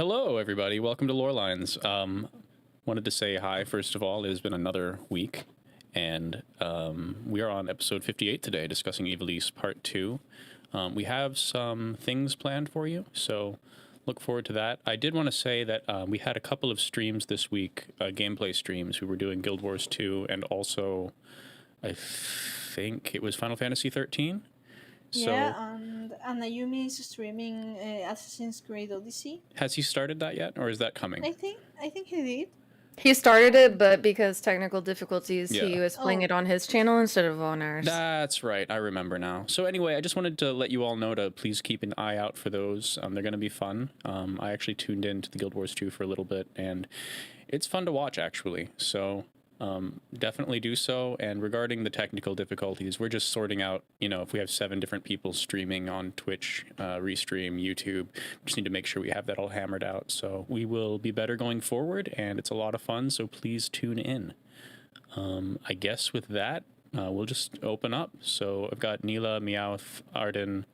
Hello, everybody. Welcome to Lorelines. Wanted to say hi, first of all. It has been another week, and we are on episode 58 today, discussing Ivalice Part 2. We have some things planned for you, so look forward to that. I did want to say that we had a couple of streams this week, gameplay streams. We were doing Guild Wars 2, and also, I think it was Final Fantasy 13. Yeah, and Ayumi is streaming Assassin's Creed Odyssey. Has he started that yet, or is that coming? I think he did. He started it, but because technical difficulties, Yeah. he was playing it on his channel instead of on ours. That's right. I remember now. So anyway, I just wanted to let you all know to please keep an eye out for those. They're going to be fun. I actually tuned into the Guild Wars 2 for a little bit, and it's fun to watch, actually. So definitely do so. And regarding the technical difficulties, we're just sorting out, if we have 7 different people streaming on Twitch, Restream, YouTube, just need to make sure we have that all hammered out. So we will be better going forward, and it's a lot of fun, so please tune in. I guess with that, we'll just open up. So I've got Neela, Meowth, Arden.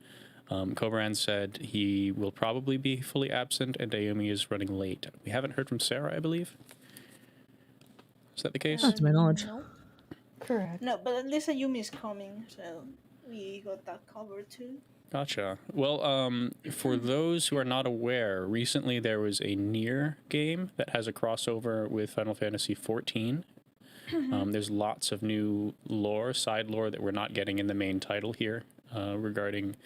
Kobran said he will probably be fully absent, and Ayumi is running late. We haven't heard from Sarah, I believe. Is that the case? Not to my knowledge. No. Correct. No, but at least Ayumi is coming, so we got that covered too. Gotcha. Well, for those who are not aware, recently there was a Nier game that has a crossover with Final Fantasy XIV. There's lots of new lore, side lore, that we're not getting in the main title here, regarding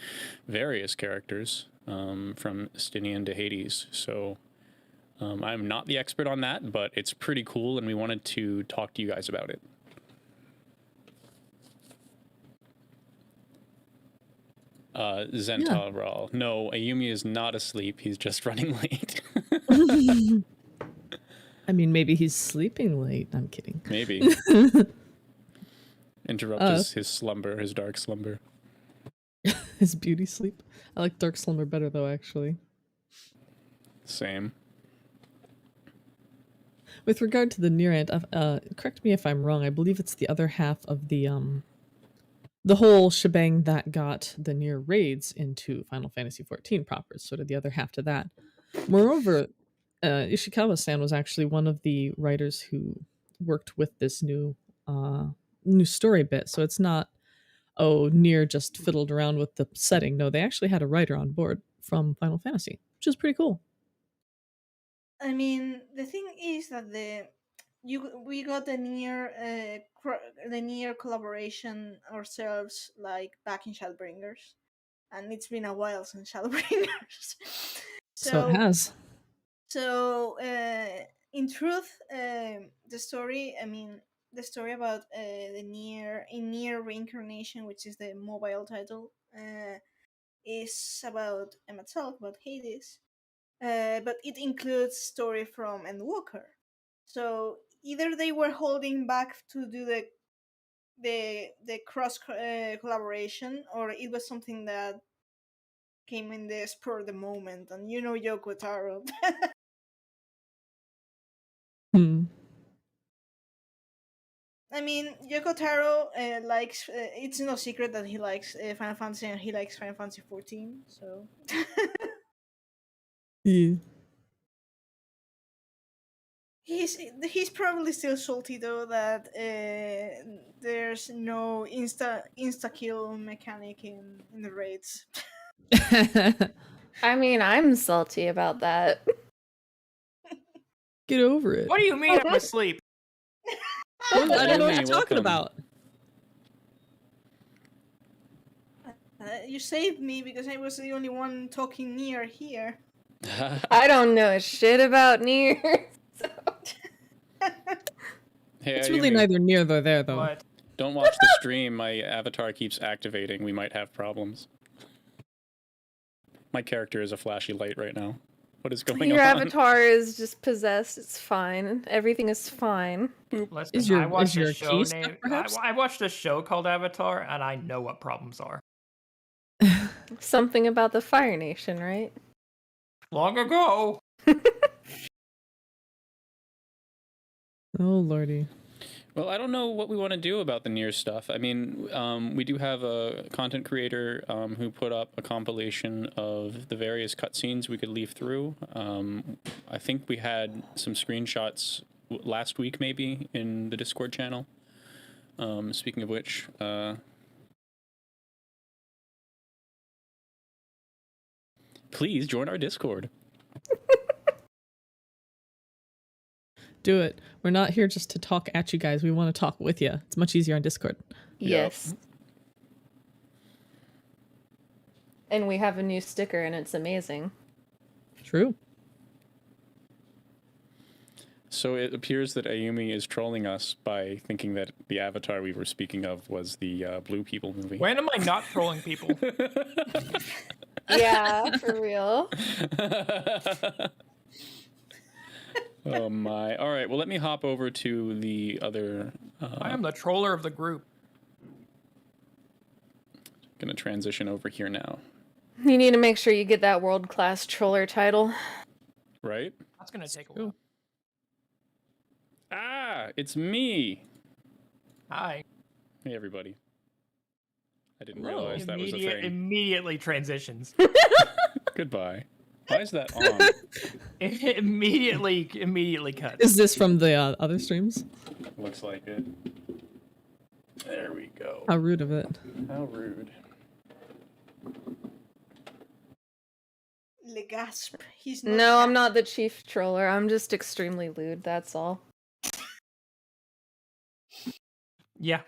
various characters, from Stinian to Hades. So I'm not the expert on that, but it's pretty cool, and we wanted to talk to you guys about it. Zentaral. No, Ayumi is not asleep. He's just running late. I mean, maybe he's sleeping late. I'm kidding. Maybe. Interrupt his slumber, his dark slumber. His beauty sleep. I like dark slumber better, though, actually. Same. With regard to the Nier Ant, correct me if I'm wrong, I believe it's the other half of the whole shebang that got the Nier raids into Final Fantasy XIV proper, sort of the other half to that. Moreover, Ishikawa-san was actually one of the writers who worked with this new story bit, so it's not, Nier just fiddled around with the setting. No, they actually had a writer on board from Final Fantasy, which is pretty cool. I mean, the thing is that we got the Nier collaboration ourselves, like back in Shadowbringers, and it's been a while since Shadowbringers. So it has. So, in truth, the story about the Nier Reincarnation, which is the mobile title, is about Emet-Selch, about Hades, but it includes story from Endwalker. So either they were holding back to do the cross collaboration, or it was something that came in the spur of the moment, and Yoko Taro. I mean, Yoko Taro likes. It's no secret that he likes Final Fantasy, and he likes Final Fantasy XIV. So. Yeah. He's probably still salty though that there's no insta kill mechanic in the raids. I mean, I'm salty about that. Get over it. What do you mean I'm asleep? I don't know what you're talking about. You saved me because I was the only one talking Nier here. I don't know shit about Nier. So. Hey, It's really neither near nor there, though. What? Don't watch the stream. My avatar keeps activating. We might have problems. My character is a flashy light right now. What is going on? Your avatar is just possessed. It's fine. Everything is fine. Listen, I watched your a show key stuck, named. perhaps? I watched a show called Avatar, and I know what problems are. Something about the Fire Nation, right? Long ago. Oh, lordy. Well, I don't know what we want to do about the Nier stuff. I mean, we do have a content creator who put up a compilation of the various cutscenes we could leaf through. I think we had some screenshots last week, maybe, in the Discord channel. Speaking of which, please join our Discord. Do it. We're not here just to talk at you guys. We want to talk with you. It's much easier on Discord. Yes. And we have a new sticker and it's amazing. True. So it appears that Ayumi is trolling us by thinking that the avatar we were speaking of was the Blue People movie. When am I not trolling people? Yeah, for real. Oh my. All right, well, let me hop over to the other... I am the troller of the group. Gonna transition over here now. You need to make sure you get that world-class troller title. Right? That's going to take a while. Ah, it's me. Hi. Hey, everybody. I didn't realize that was a thing. Immediately transitions. Goodbye. Why is that on? It immediately cuts. Is this from the other streams? Looks like it. There we go. How rude of it. How rude. Le gasp. He's not No, I'm not the chief troller. I'm just extremely lewd, that's all. Yeah.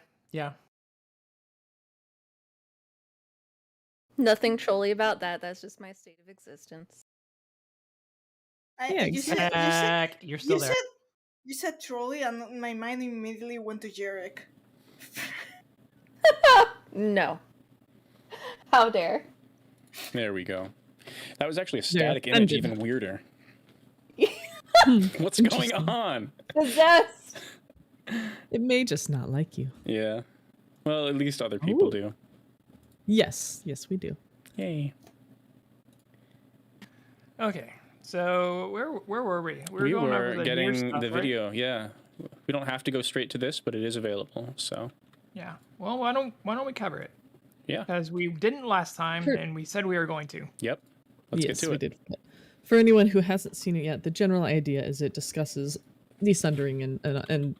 Nothing trolly about that. That's just my state of existence. Yeah, You're still there. You said trolley, and my mind immediately went to Jarek. No. How dare. There we go. That was actually a static Yeah, image, ended. even weirder. What's going on? Possessed. It may just not like you. Yeah. Well, at least other people Ooh. do. Yes, we do. Yay. Okay. So where were we? We going over were the getting Nier stuff, the right? video, yeah. We don't have to go straight to this, but it is available, so. Yeah. Well, why don't we cover it? Yeah. Because we didn't last time, Sure. and we said we were going to. Yep. Let's Yes, get to we it. did. For anyone who hasn't seen it yet, the general idea is it discusses the Sundering and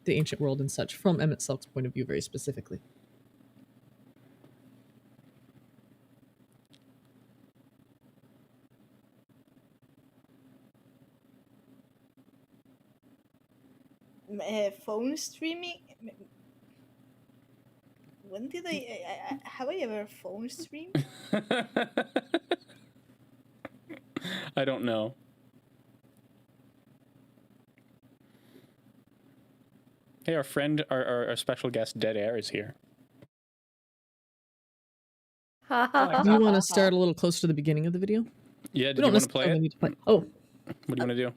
the ancient world and such from Emmett Selk's point of view very specifically. Phone streaming? When did I have I ever phone streamed? I don't know. Hey, our friend, our special guest, Dead Air, is here. Do you want to start a little closer to the beginning of the video? Yeah, We did you don't want to play necessarily it? need to play. Oh, What do you want to do?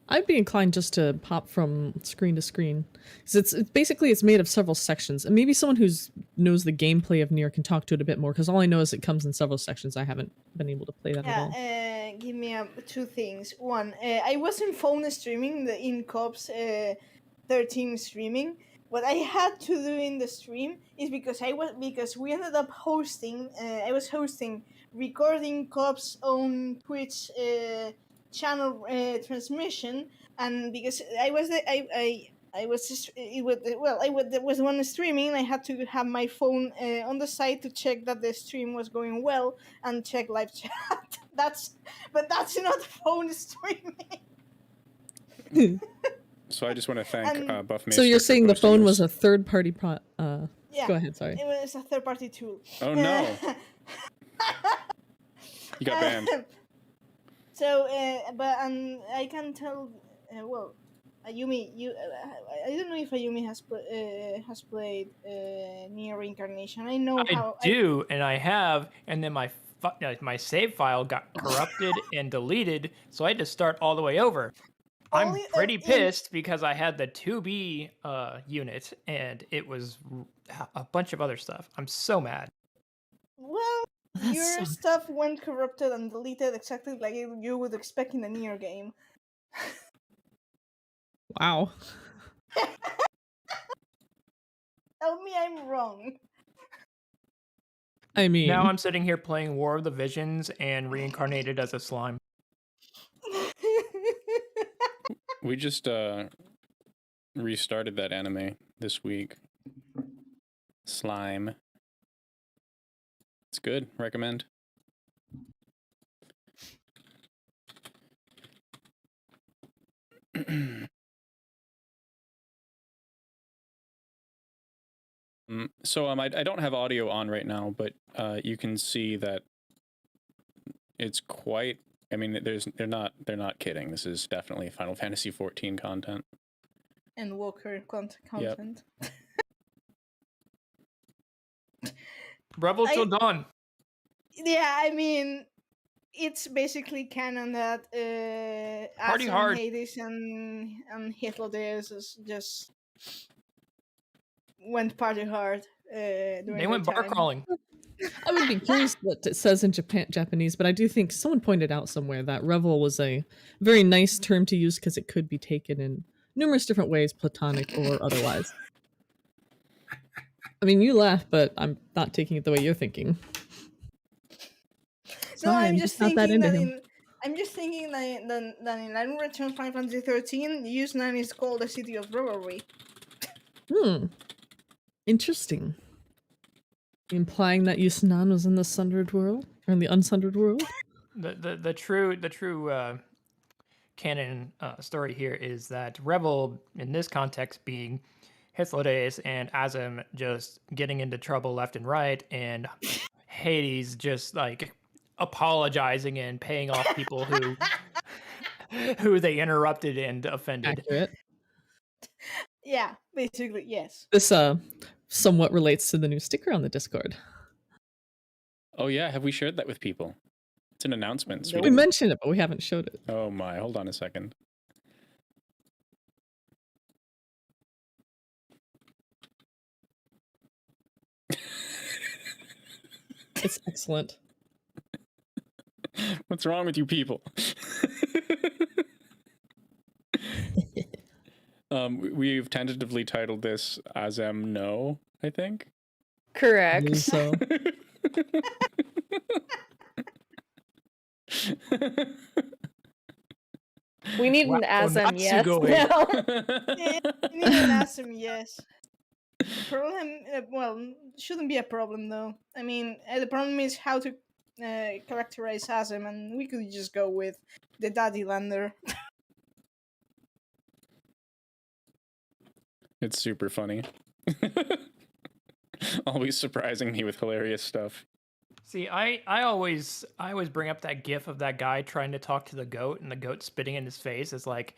I'd be inclined just to pop from screen to screen. 'Cause it's basically it's made of several sections, and maybe someone who knows the gameplay of Nier can talk to it a bit more. Because all I know is it comes in several sections. I haven't been able to play that at all. Give me two things. One, I wasn't phone streaming in Cops 13 streaming. What I had to do in the stream is because we ended up hosting. I was hosting recording Cops on Twitch channel transmission, and because I was the one streaming, I had to have my phone on the side to check that the stream was going well and check live chat. That's not phone streaming. So I just want to thank Buff So you're for saying the posting phone this. was a third-party Yeah, Go ahead, sorry. it was a third-party tool. Oh no! You got banned. So, I can tell. Ayumi, I don't know if Ayumi has played Nier Reincarnation. I know how. I do, and I have, and then my save file got corrupted and deleted, so I had to start all the way over. I'm Only, pretty pissed because I had the 2B unit, and it was a bunch of other stuff. I'm so mad. Well, That your sucks. stuff went corrupted and deleted exactly like you would expect in a Nier game. Wow. Tell me I'm wrong. I mean, Now I'm sitting here playing War of the Visions and reincarnated as a slime. We just restarted that anime this week. Slime. It's good. Recommend. So I don't have audio on right now, but you can see that it's quite. I mean, they're not kidding. This is definitely Final Fantasy XIV content. And Walker content. Rebel till dawn. Yeah, I mean, it's basically canon that Party Asum, hard. Hades, and Hythlodaeus just went party hard. During They went their bar time. crawling. I would be curious what it says in Japanese, but I do think someone pointed out somewhere that revel was a very nice term to use because it could be taken in numerous different ways, platonic or otherwise. I mean, you laugh, but I'm not taking it the way you're thinking. No, Sorry, I'm just not that thinking into that him. I'm just thinking that in Lightning Returns Final Fantasy 13, Yusnan is called the city of revelry. Interesting. Implying that Yusnan was in the sundered world or in the unsundered world. The true canon story here is that Rebel in this context being Hythlodaeus and Azim just getting into trouble left and right, and Hades just like apologizing and paying off people who they interrupted and offended. Accurate. Yeah, basically, yes. This somewhat relates to the new sticker on the Discord. Oh yeah, have we shared that with people? It's an announcement. We mentioned it, but we haven't showed it. Oh my, hold on a second. It's excellent. What's wrong with you people? We've tentatively titled this Azem No, I think. Correct. So We need an Azem, yes. Natsugo. No. Yeah, you need an Asum, yes. The problem, well, shouldn't be a problem though. I mean, the problem is how to characterize Asum, and we could just go with the Daddy Lander. It's super funny. Always surprising me with hilarious stuff. See, I always bring up that gif of that guy trying to talk to the goat and the goat spitting in his face. It's like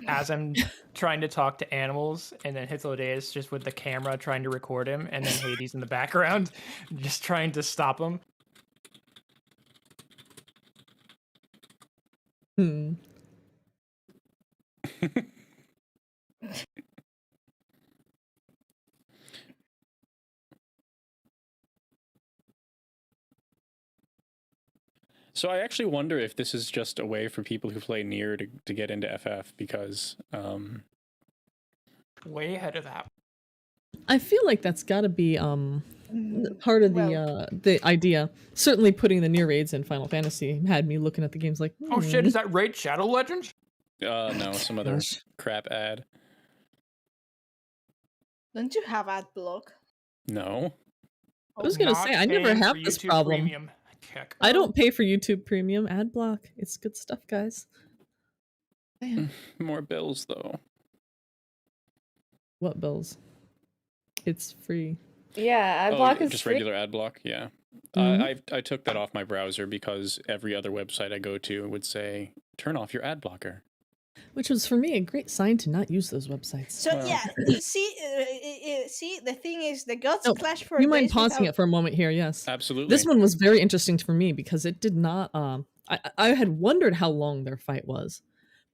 as I'm trying to talk to animals, and then Hythlodaeus just with the camera trying to record him, and then Hades in the background just trying to stop him. So I actually wonder if this is just a way for people who play Nier to get into FF, because Way ahead of that. I feel like that's got to be part of the idea. Certainly, putting the Nier raids in Final Fantasy had me looking at the games like, Oh shit, is that Raid Shadow Legends? no, some other Gosh. crap ad. Don't you have ad block? No. I was gonna say, I never Paying have for this YouTube problem. Premium. Check. I don't pay for YouTube Premium ad block. It's good stuff, guys. Man, More bills, though. what bills? It's free. Yeah, adblock is just free. regular ad block, yeah. Mhm. I took that off my browser because every other website I go to would say, turn off your ad blocker. Which was for me a great sign to not use those websites. So Well. yeah, see, the thing is, the gods No, clash for you mind days pausing without- it for a moment here? Yes. Absolutely. This one was very interesting for me because it did not. I had wondered how long their fight was,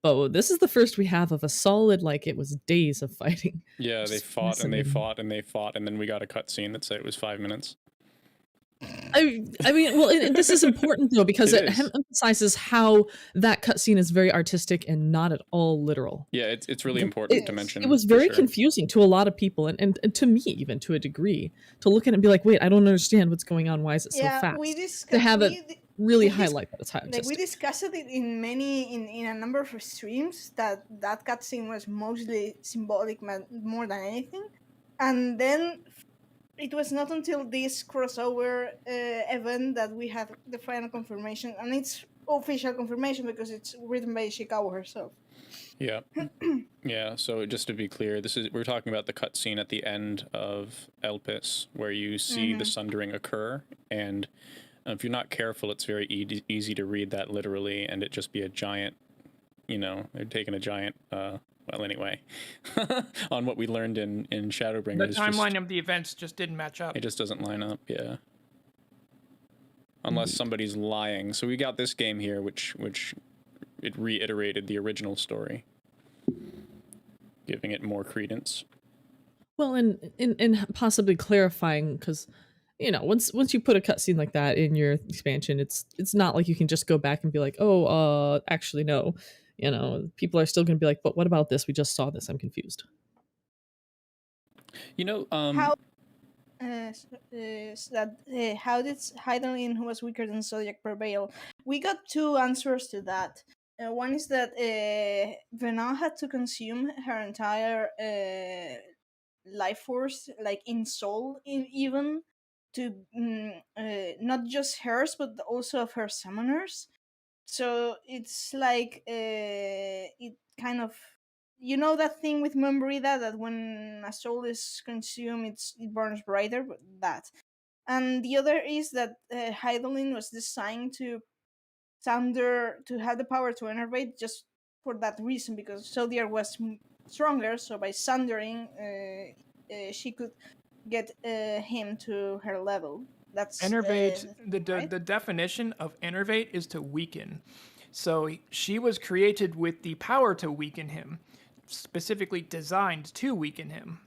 but this is the first we have of a solid, like it was days of fighting. Yeah, they Just fought and they fascinating. fought and they fought, and then we got a cutscene that said it was 5 minutes. I mean, well, this is important though because It it is. emphasizes how that cutscene is very artistic and not at all literal. Yeah, it's really It, important to Yes. mention. it was for very sure. confusing to a lot of people, and to me even to a degree, to look at it and be like, wait, I don't understand what's going on. Why is it so Yeah, fast? we To discussed have it really highlight that it's high like we artistic. discussed it in many in a number of streams that cutscene was mostly symbolic more than anything, and then it was not until this crossover event that we had the final confirmation, and it's official confirmation because it's written by Ishikawa herself. Yeah. Yeah, so just to be clear, we're talking about the cutscene at the end of Elpis, where you see the sundering occur, and if you're not careful, it's very easy to read that literally, and it just be a giant, they're taking a giant, well, anyway, on what we learned in Shadowbringers. The timeline of the events just didn't match up. It just doesn't line up, yeah. Unless somebody's lying. So we got this game here, which it reiterated the original story, giving it more credence. Well, and possibly clarifying, because once you put a cutscene like that in your expansion, it's not like you can just go back and be like, oh, actually no, people are still going to be like, but what about this? We just saw this. I'm confused. How how did Hydaelyn, who was weaker than Zodiac, prevail? We got two answers to that. One is that Vena had to consume her entire life force, like in soul, even to not just hers but also of her summoners. So it's like it kind of, that thing with Membrida, that when a soul is consumed, it burns brighter, but that. And the other is that Hydaelyn was designed to have the power to enervate just for that reason, because Zodiac was stronger. So by sundering, she could get him to her level. That's Enervate, right? the definition of enervate is to weaken. So she was created with the power to weaken him, specifically designed to weaken him.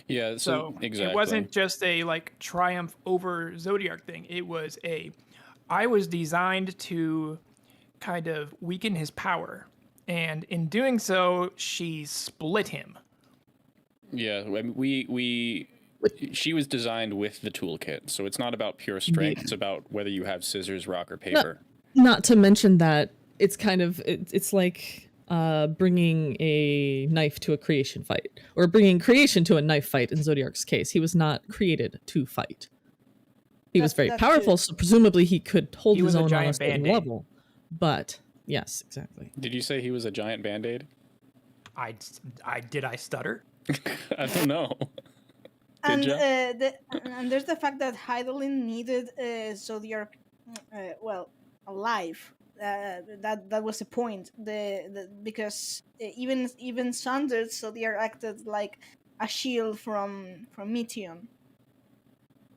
Yeah, So exactly. it wasn't just a triumph over Zodiac thing. It was I was designed to kind of weaken his power, and in doing so, she split him. Yeah, I mean, she was designed with the toolkit, so it's not about pure strength. Yeah. It's about whether you have scissors, rock, or paper. Not to mention that it's kind of it's like bringing a knife to a creation fight, or bringing creation to a knife fight. In Zodiac's case, he was not created to fight. He was very powerful, so presumably he could hold his own on a certain level. But yes, exactly. Did you say he was a giant Band-Aid? Did I stutter? I don't know. And there's the fact that Hydaelyn needed Zodiac, alive. That was the point. Because even sundered, Zodiac acted like a shield from Meteon.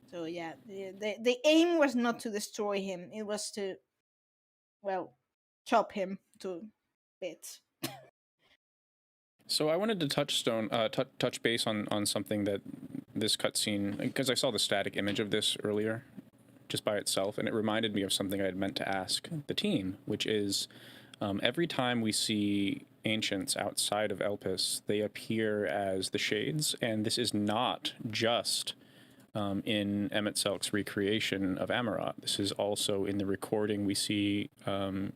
So yeah, the aim was not to destroy him; it was to, chop him to bits. So I wanted to touch base on something that this cutscene, because I saw the static image of this earlier, just by itself, and it reminded me of something I had meant to ask the team, which is every time we see ancients outside of Elpis, they appear as the Shades, and this is not just in Emet-Selch's recreation of Amarot. This is also in the recording we see in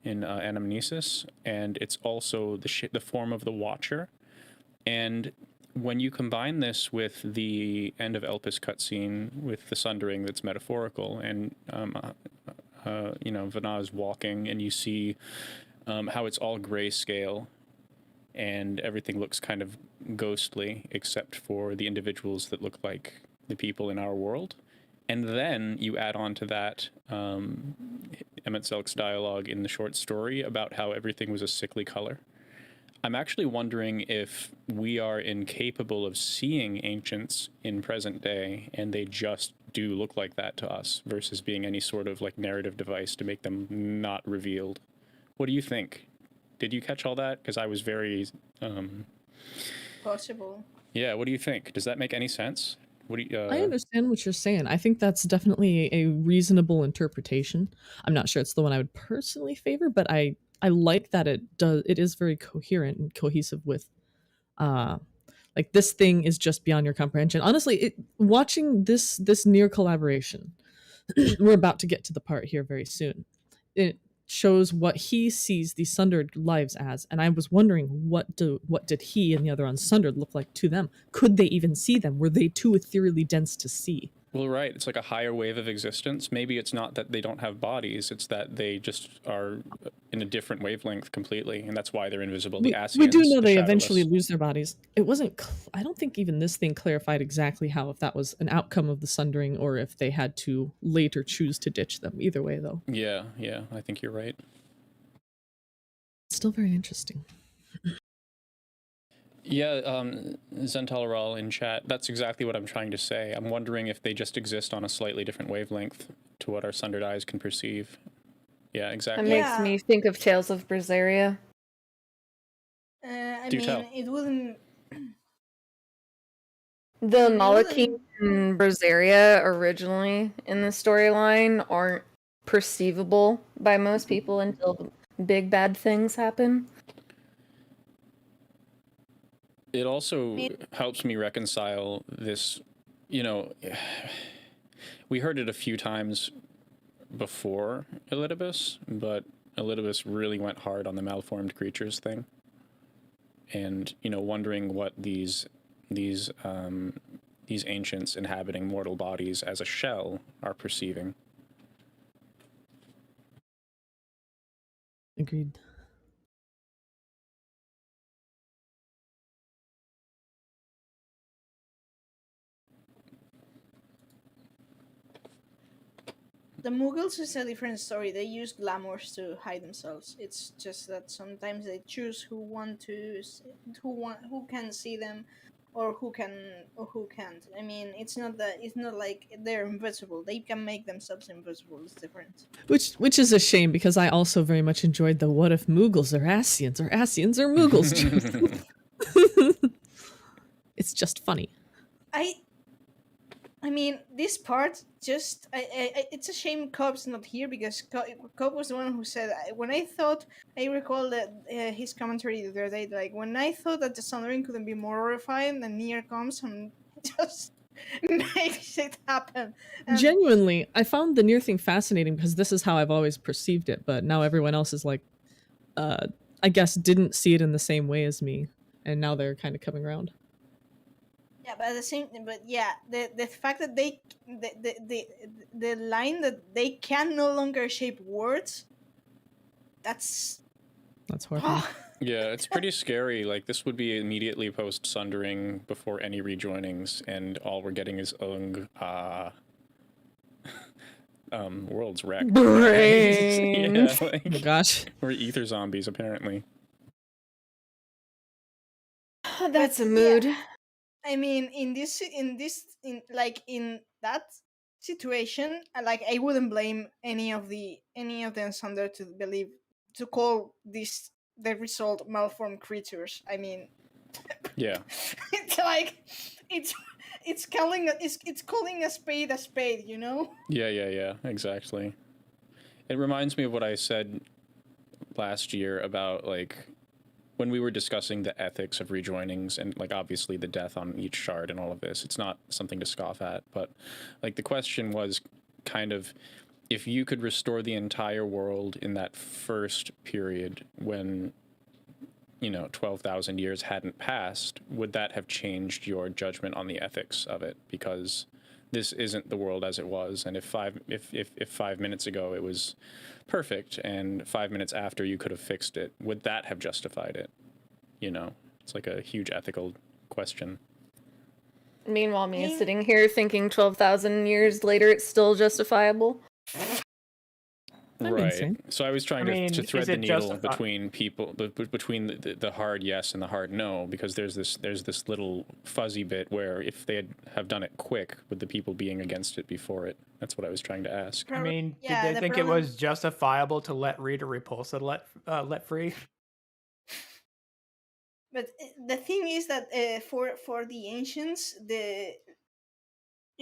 Anamnesis, and it's also the form of the Watcher. And when you combine this with the end of Elpis cutscene with the sundering that's metaphorical, and Vana is walking, and you see how it's all grayscale, and everything looks kind of ghostly, except for the individuals that look like the people in our world. And then you add on to that Emet-Selch's dialogue in the short story about how everything was a sickly color. I'm actually wondering if we are incapable of seeing ancients in present day, and they just do look like that to us, versus being any sort of narrative device to make them not revealed. What do you think? Did you catch all that? Because I was very... Possible. Yeah, what do you think? Does that make any sense? What do you? I understand what you're saying. I think that's definitely a reasonable interpretation. I'm not sure it's the one I would personally favor, but I like that it is very coherent and cohesive with uh like this thing is just beyond your comprehension. Honestly, watching this near collaboration, we're about to get to the part here very soon. It shows what he sees the Sundered lives as, and I was wondering what did he and the other Unsundered look like to them? Could they even see them? Were they too ethereally dense to see? Well, right. It's like a higher wave of existence. Maybe it's not that they don't have bodies. It's that they just are in a different wavelength completely, and that's why they're invisible. The Asians, We do know the they shadowless. eventually lose their bodies. It wasn't. I don't think even this thing clarified exactly how, if that was an outcome of the Sundering or if they had to later choose to ditch them. Either way, though, Yeah, I think you're right. still very interesting. Yeah, Zentalaral in chat, that's exactly what I'm trying to say. I'm wondering if they just exist on a slightly different wavelength to what our sundered eyes can perceive. Yeah, That exactly. makes Yeah. me think of Tales of Berseria. I Do mean, tell. it wouldn't. The It Malachite wouldn't. and Berseria originally in the storyline aren't perceivable by most people until big bad things happen. It also helps me reconcile this, you know, we heard it a few times before Elidibus, but Elidibus really went hard on the malformed creatures thing. And, you know, wondering what these ancients inhabiting mortal bodies as a shell are perceiving. Agreed. The Mughals is a different story. They use glamours to hide themselves. It's just that sometimes they choose who can see them, or who can't. I mean, it's not like they're invisible. They can make themselves invisible. It's different. Which is a shame because I also very much enjoyed the what if Mughals are Asians or Asians are Mughals joke. It's just funny. I mean, this part just it's a shame Cobb's not here, because Cobb was the one who said, I recall that his commentary the other day, like, when I thought that the Sundering couldn't be more horrifying, then Nier comes and just makes it happen. And Genuinely, I found the near thing fascinating because this is how I've always perceived it, but now everyone else is like, I guess didn't see it in the same way as me, and now they're kind of coming around. yeah, but the fact that the line that they can no longer shape words, that's horrifying. Yeah, it's pretty scary. Like, this would be immediately post Sundering, before any rejoinings, and all we're getting is world's wrecked. Brains. Yeah, like, Oh gosh. we're ether zombies, apparently. That's a But, mood. yeah. I mean, in that situation, like, I wouldn't blame any of the Ensunder to call this the result malformed creatures. I mean, Yeah. it's like it's calling a spade, you know? Yeah, exactly. It reminds me of what I said last year about, like, when we were discussing the ethics of rejoinings and, like, obviously the death on each shard and all of this. It's not something to scoff at, but, like, the question was kind of, if you could restore the entire world in that first period when, you know, 12,000 years hadn't passed, would that have changed your judgment on the ethics of it? Because this isn't the world as it was, and if 5 minutes ago it was perfect, and 5 minutes after you could have fixed it, would that have justified it? You know, it's like a huge ethical question. Meanwhile, me sitting here thinking 12,000 years later it's still justifiable. I'm Right. insane. So I was trying to thread is the it needle between people, between the hard yes and the hard no, because there's this little fuzzy bit where if they have done it quick, with the people being against it before it. That's what I was trying to ask. I mean, Yeah, did the they think it problem- was justifiable to let Rita Repulsa let free? But the thing is that for the ancients,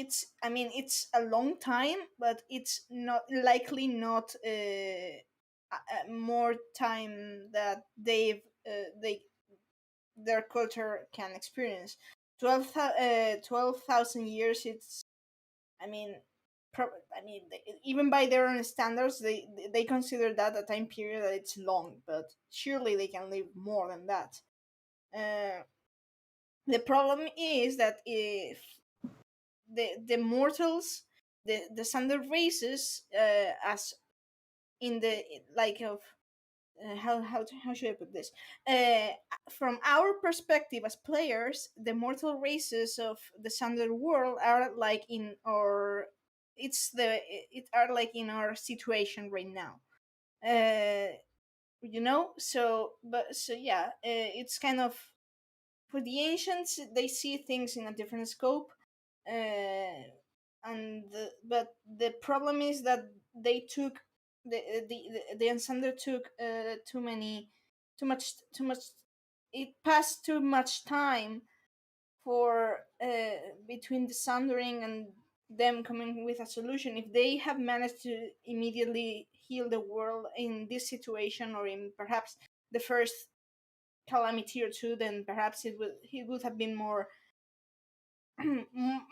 it's a long time, but it's not likely not more time that their culture can experience. 12,000 years. It's I mean, even by their own standards, they consider that a time period that it's long, but surely they can live more than that. Uh, the problem is that if the mortals, the standard races, as in the like of how should I put this? From our perspective as players, the mortal races of the standard world are like in our it are like in our situation right now. So yeah, it's kind of for the ancients. They see things in a different scope, but the problem is that they took the Ensander took too much. It passed too much time for between the sundering and them coming with a solution. If they have managed to immediately heal the world in this situation, or in perhaps the first calamity or two, then perhaps it would have been more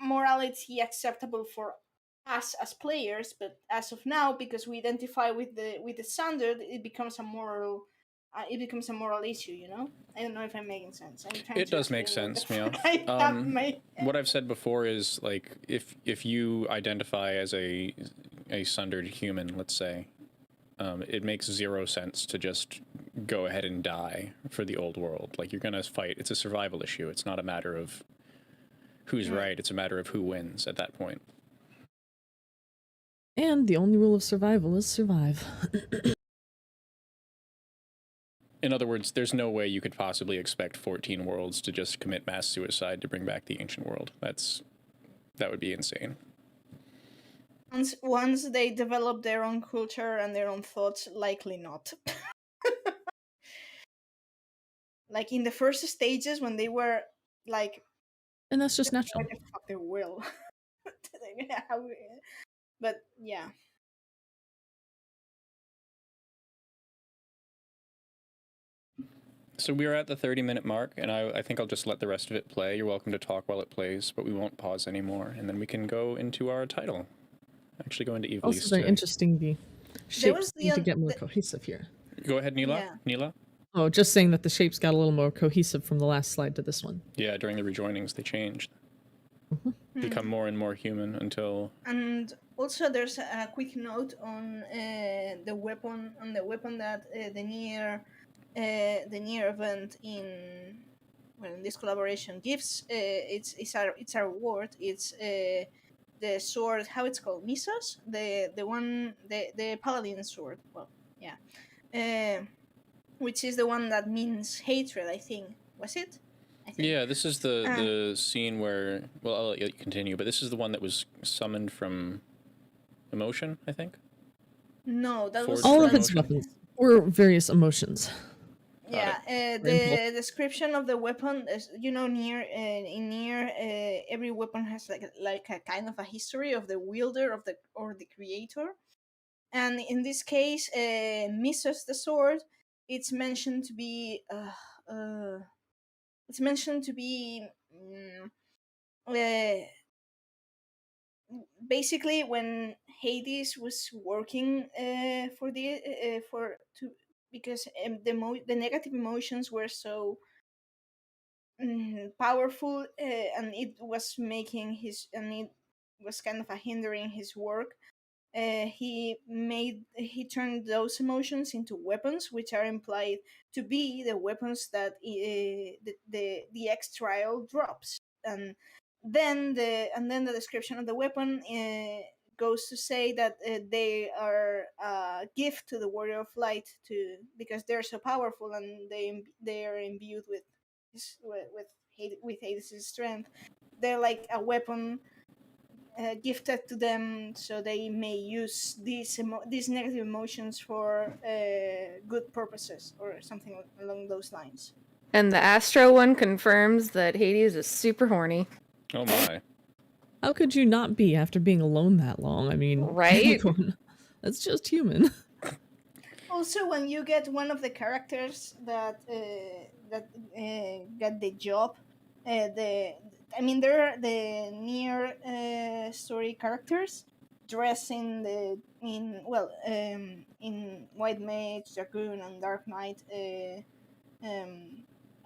morality acceptable for us as players. But as of now, because we identify with the standard, it becomes a moral issue. I don't know if I'm making sense. I'm trying It to does make explain sense, what Mia. the fuck I have my What I've said before is, like, if you identify as a sundered human, let's say, it makes zero sense to just go ahead and die for the old world. Like, you're gonna fight. It's a survival issue. It's not a matter of who's right. It's a matter of who wins at that point. And the only rule of survival is survive. In other words, there's no way you could possibly expect 14 worlds to just commit mass suicide to bring back the ancient world. That would be insane. Once they develop their own culture and their own thoughts, likely not. Like in the first stages when they were like, And that's just natural. fuck their will. But yeah. So we are at the 30-minute mark, and I think I'll just let the rest of it play. You're welcome to talk while it plays, but we won't pause anymore, and then we can go into our title. Actually go into Ivalice Also very today. interesting, the shapes need to get more cohesive here. Go ahead, Neela. Yeah. Neela? Oh, just saying that the shapes got a little more cohesive from the last slide to this one. Yeah, during the rejoinings, they changed. Become more and more human until... And also there's a quick note on the weapon that the near event in this collaboration gives. It's a reward. It's the sword, how it's called, Misos, the paladin sword. Well, yeah, which is the one that means hatred. I think was it. Yeah, this is the scene where, well, I'll let you continue, but this is the one that was summoned from emotion, I think? No, that was all of from its emotion. weapons or various emotions. Yeah, the description of the weapon is, near every weapon has like a kind of a history of the wielder or the creator, and in this case, Misos the sword, it's mentioned to be basically when Hades was working because the negative emotions were so powerful, and it was kind of a hindering his work. He turned those emotions into weapons, which are implied to be the weapons that the X trial drops, and then the description of the weapon goes to say that they are a gift to the Warrior of Light, because they're so powerful, and they are imbued with Hades' strength. They're like a weapon gifted to them, so they may use these negative emotions for good purposes or something along those lines. And the Astro one confirms that Hades is super horny. Oh my. How could you not be after being alone that long? I mean, Right? that's just human. Also, when you get one of the characters that got the job, they're the near story characters dressed in White Mage, Dragoon, and Dark Knight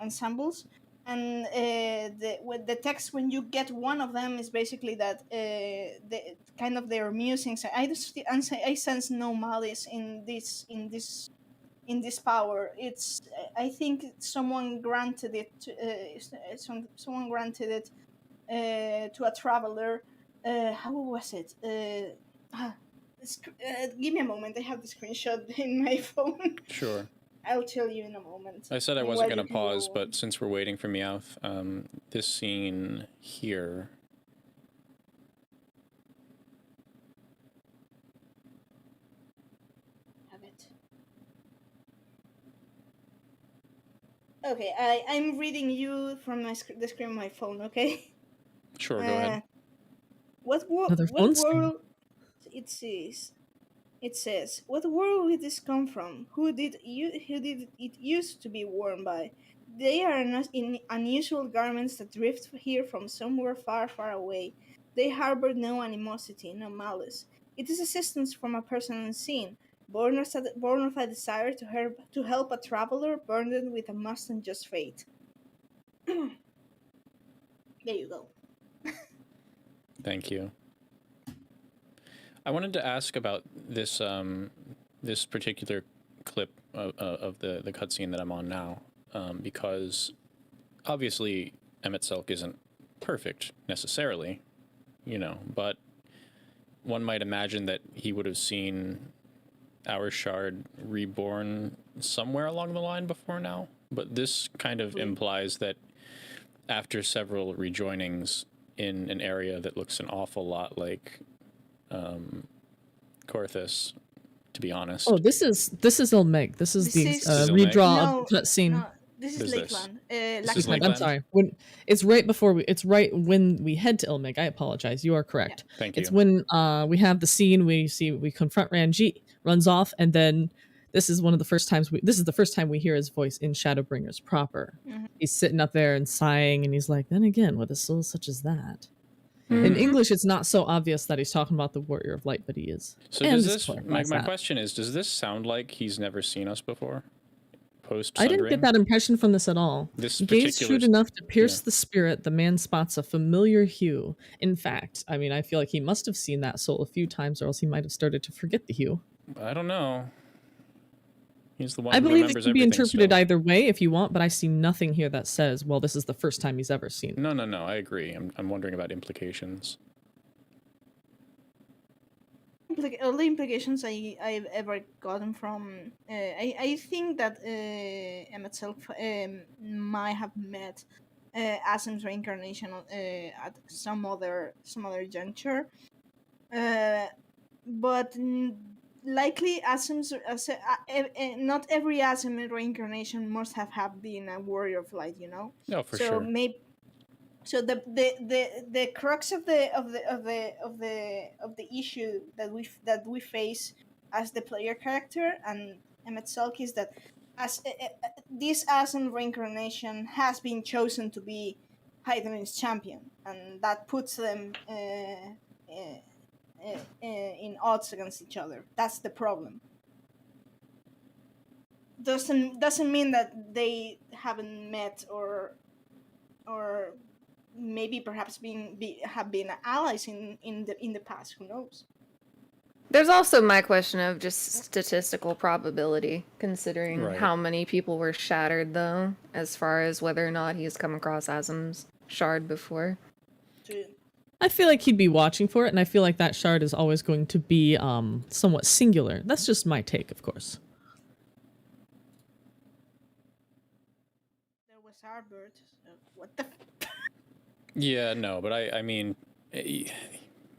ensembles. And the text when you get one of them is basically that the kind of their musings. I sense no malice in this power. It's I think someone granted it someone granted it to a traveler. How was it? Give me a moment. I have the screenshot in my phone. Sure. I'll tell you in a moment. I said I While wasn't you going to can pause, go but on. since we're waiting for Meowth, this scene here. Have it. Okay, I'm reading you from the screen of my phone. Okay. Sure, go ahead. What Another phone screen. world? It says. It says, "What world did this come from? Who did it used to be worn by? They are unusual garments that drift here from somewhere far, far away. They harbor no animosity, no malice. It is assistance from a person unseen, born of a desire to help a traveler burdened with a most unjust fate." There you go. Thank you. I wanted to ask about this this particular clip of the cutscene that I'm on now, because obviously Emmett Selk isn't perfect necessarily, you know, but one might imagine that he would have seen our shard reborn somewhere along the line before now. But this kind of implies that after several rejoinings in an area that looks an awful lot like Korthus, to be honest. Oh, this is Ilmeg. This is the redraw of the cutscene. No, this is Lakeland. This is I'm Lakeland? sorry. It's right before it's right when we head to Ilmeg. I apologize. You are correct. Yeah. Thank you. It's when we have the scene we confront Ranjit, runs off, and then this is one of the first times this is the first time we hear his voice in Shadowbringers proper. Mhm. He's sitting up there and sighing, and he's like, "Then again, with a soul such as that." Mm-hmm. In English, it's not so obvious that he's talking about the Warrior of Light, but he is. So And does this this? clarifies My that. question is: does this sound like he's never seen us before? Post I didn't get that impression from this at all. This Gaze particular- shrewd enough to pierce yeah. the spirit, the man spots a familiar hue. In fact, I mean, I feel like he must have seen that soul a few times, or else he might have started to forget the hue. I don't know. He's the one I who believe it remembers can be everything interpreted still. either way if you want, but I see nothing here that says, well, this is the first time he's ever seen it. No, I agree. I'm wondering about implications. All the implications I've ever gotten from I think that Emmett Selk might have met Asim's reincarnation at some other juncture, but likely Asim's not every Asim reincarnation must have been a warrior of light, you know. No, for so sure. maybe so the crux of the issue that we face as the player character and Emmett Selk is that as this Asim reincarnation has been chosen to be Hydrain's champion, and that puts them in odds against each other. That's the problem. Doesn't mean that they haven't met or maybe perhaps have been allies in the past. Who knows? There's also my question of just statistical probability, considering Right. how many people were shattered, though, as far as whether or not he's come across Asim's shard before. I feel like he'd be watching for it, and I feel like that shard is always going to be somewhat singular. That's just my take, of course. There was Arbert. What the? Yeah, no, but I mean,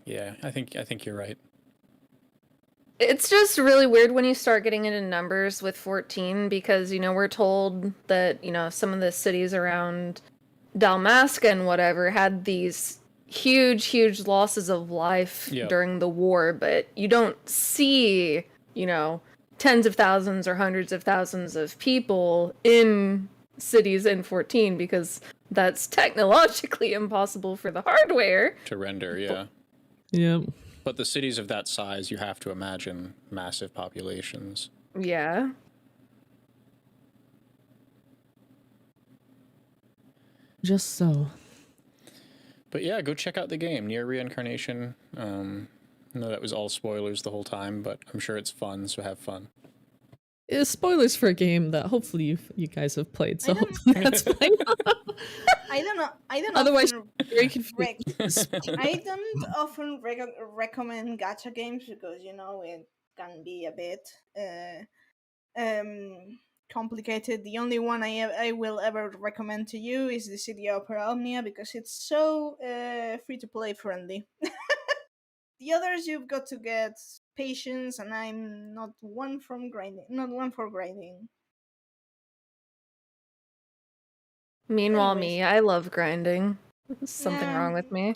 yeah, I think you're right. It's just really weird when you start getting into numbers with 14, because, you know, we're told that, you know, some of the cities around Dalmasca and whatever had these huge losses of life Yep. during the war, but you don't see, tens of thousands or hundreds of thousands of people in cities in 14 because that's technologically impossible for the hardware. To render, yeah. Yeah. But the cities of that size, you have to imagine massive populations. Yeah. Just so. But yeah, go check out the game, Near Reincarnation. I know that was all spoilers the whole time, but I'm sure it's fun, so have fun. Spoilers for a game that hopefully you guys have played, so I don't- hopefully that's fine. I don't know. Otherwise, often very confused. I don't often recommend gacha games because it can be a bit complicated. The only one I will ever recommend to you is the City Opera Omnia because it's so free to play friendly. The others you've got to get patience, and I'm not one for grinding. Meanwhile, Anyways. me, I love grinding. There's something Yeah. wrong with me.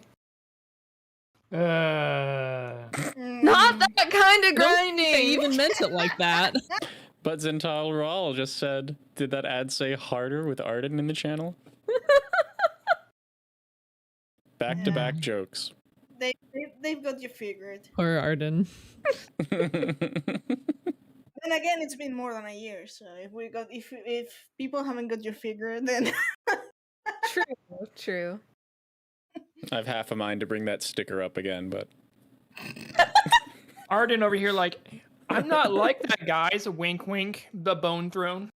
Uh, Not that kind of No, grinding! I even meant it like that. But Zental Rawl just said, did that ad say harder with Arden in the channel? Back-to-back jokes. They've got you figured. Poor Arden. Then again, it's been more than a year, so if people haven't got you figured, then True. I have half a mind to bring that sticker up again, but Arden over here, like, I'm not like that, guys. Wink, wink. The Bone Throne.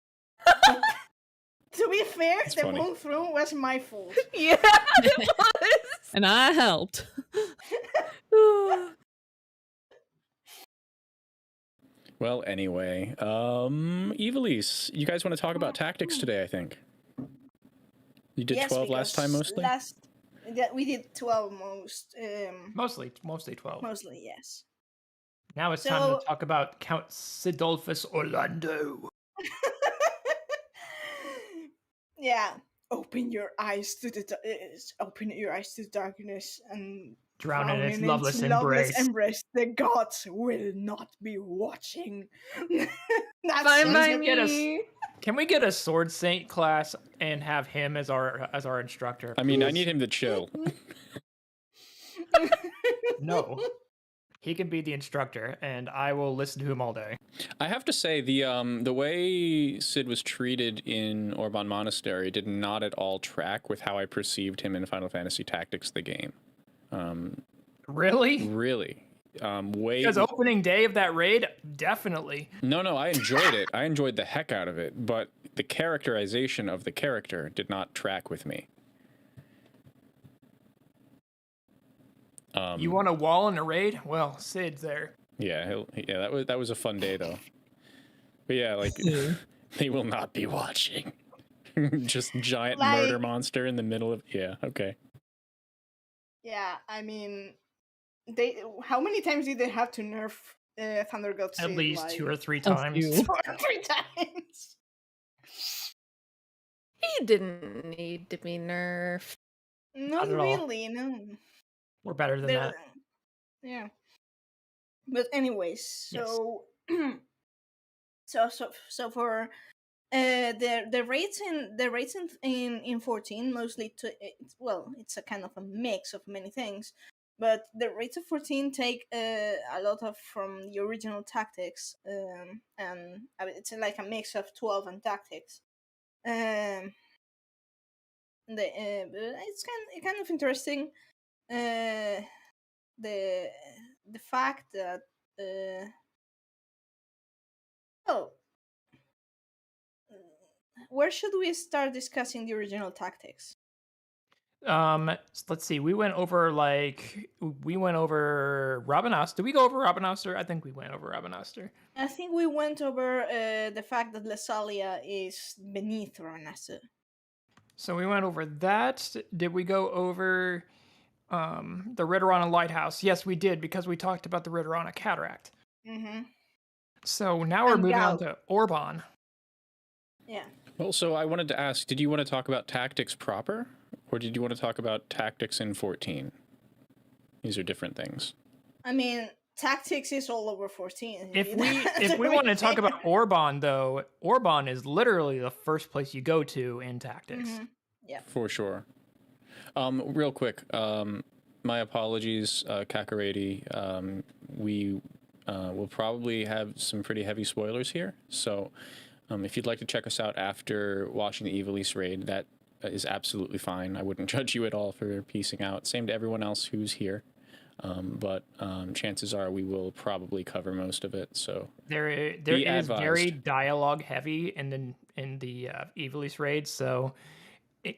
to be fair, That's the funny. bone through was my fault. Yeah, it was! And I helped. well, anyway. Ivalice, you guys want to talk about tactics today, I think. You did 12 last time mostly? We did 12 Mostly 12. mostly, yes. Now it's time to talk about Count Sidolphus Orlando. Yeah. Open your eyes to the darkness and Drown in its drown loveless embrace. The gods will not be watching. That's Fine by Let's get us- me. Can we get a Sword Saint class and have him as our instructor? I mean, I please? need him to chill. No. He can be the instructor, and I will listen to him all day. I have to say, the way Sid was treated in Orban Monastery did not at all track with how I perceived him in Final Fantasy Tactics, the game. Really? Really. Way... Because opening day of that raid, definitely. No, I enjoyed it. I enjoyed the heck out of it, but the characterization of the character did not track with me. You want a wall in a raid? Well, Sid's there. Yeah, that was a fun day though. But yeah, like they will not be watching. Just giant murder monster in the middle of okay. Yeah, I mean, how many times did they have to nerf Thunder God Sid? At least like, 2 or 3 A times. few. 2 or 3 times. He didn't need to be nerfed. Not at all. really, no. We're better than that. Yeah. But anyways, so so for the rates in 14 mostly it's a kind of a mix of many things, but the rates of 14 take a lot of from the original Tactics, and I mean, it's like a mix of 12 and Tactics. It's kind of interesting. The fact that where should we start discussing the original Tactics? Let's see. We went over Rabanastre. Did we go over Rabanastre? I think we went over Rabanastre. I think we went over the fact that Lesalia is beneath Ranastre. So we went over that. Did we go over the Ridorana Lighthouse? Yes, we did, because we talked about the Ridorana Cataract. Mm-hmm. So now we're And moving on Gal. to Orban. Yeah. Well, so I wanted to ask, did you want to talk about tactics proper, or did you want to talk about tactics in 14? These are different things. I mean, tactics is all over 14. If we want to talk about Orban, though, Orban is literally the first place you go to in tactics. Yeah. For sure. Real quick, my apologies, Kakarady. We will probably have some pretty heavy spoilers here. So if you'd like to check us out after watching the Ivalice raid, that is absolutely fine. I wouldn't judge you at all for piecing out. Same to everyone else who's here. But chances are we will probably cover most of it. So there is very dialogue heavy in the Ivalice raid. So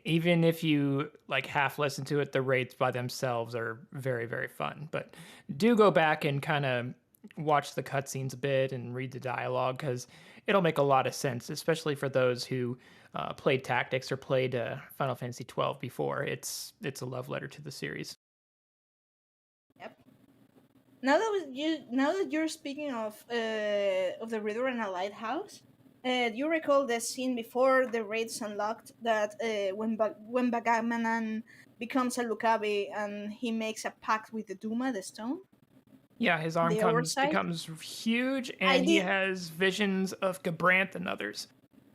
even if you like half listen to it, the raids by themselves are very, very fun. But do go back and kind of watch the cutscenes a bit and read the dialogue, because it'll make a lot of sense, especially for those who played Tactics or played Final Fantasy XII before. It's a love letter to the series. Yep. Now that you're speaking of the Riddler and a lighthouse, do you recall the scene before the raids unlocked that when Bagamanan becomes a Lucavi and he makes a pact with the Duma, the stone? Yeah, his arm becomes huge, and he has visions of Gabranth and others.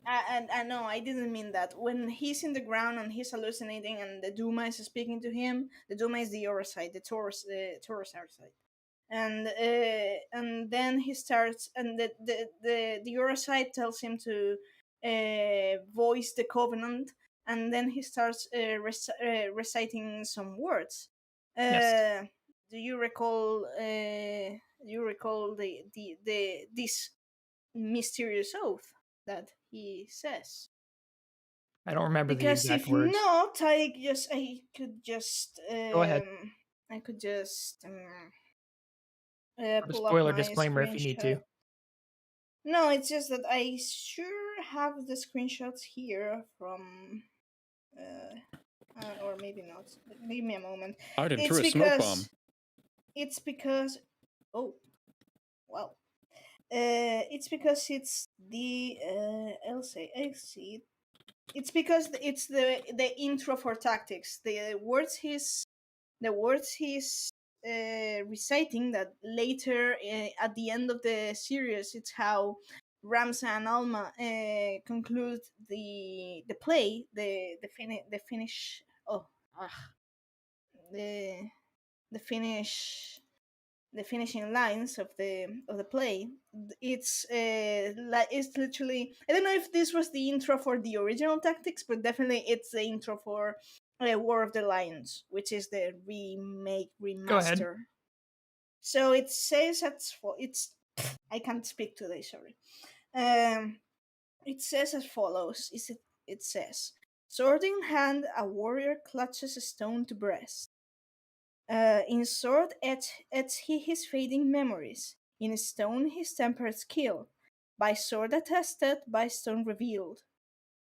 I know, I didn't mean that. When he's in the ground and he's hallucinating and the Duma is speaking to him, the Duma is the Orosite, the Taurus Arcite. And then he starts, and the Orosite tells him to voice the covenant, and then he starts reciting some words. Yes. Do you recall? This mysterious oath that he says? I don't remember the exact Because words. if not, I could just go ahead. I could just pull spoiler disclaimer if you need to. No, it's just that I sure have the screenshots here from, or maybe not. Give me a moment. I didn't throw a smoke bomb. It's because, oh, wow. It's because it's the I'll see. It's because it's the intro for Tactics. The words he's reciting that later at the end of the series, it's how Ramsa and Alma conclude the play, the finishing lines of the play. It's literally, I don't know if this was the intro for the original Tactics, but definitely it's the intro for War of the Lions, which is the remaster. Go ahead. So it says I can't speak today, sorry. It says as follows. It says, sword in hand, a warrior clutches a stone to breast. In sword etches he his fading memories, in stone his tempered skill, by sword attested, by stone revealed.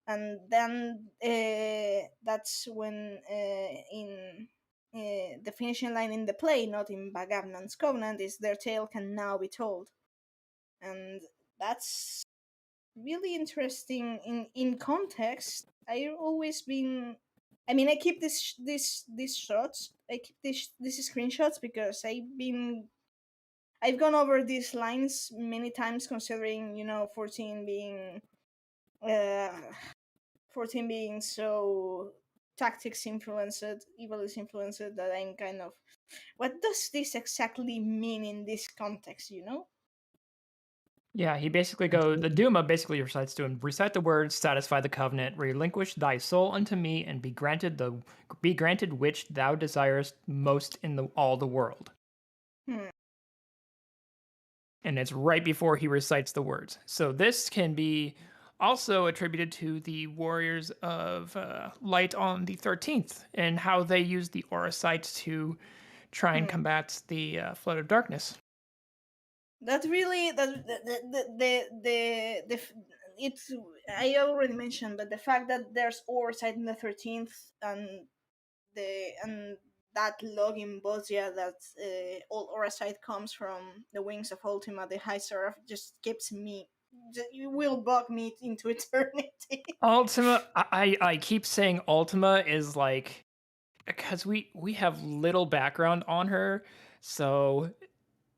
And then that's when in the finishing line in the play, not in Bagavnan's Covenant, is their tale can now be told. And that's really interesting in context. I've always been, I mean, I keep these shots, I keep these screenshots because I've gone over these lines many times, considering 14 being so Tactics influenced, Ivalice influenced, that I'm kind of, what does this exactly mean in this context, Yeah, he basically the Duma basically recites to him, recite the words, satisfy the covenant, relinquish thy soul unto me, and be granted which thou desirest most in all the world. And it's right before he recites the words. So this can be also attributed to the Warriors of Light on the 13th and how they use the Orosite to try and combat the Flood of Darkness. That really, it's, I already mentioned, but the fact that there's Orosite in the 13th and that log in Bosnia that all Orosite comes from the wings of Ultima, the High Seraph, just keeps me. You will bug me into eternity. Ultima, I keep saying Ultima is like because we have little background on her, so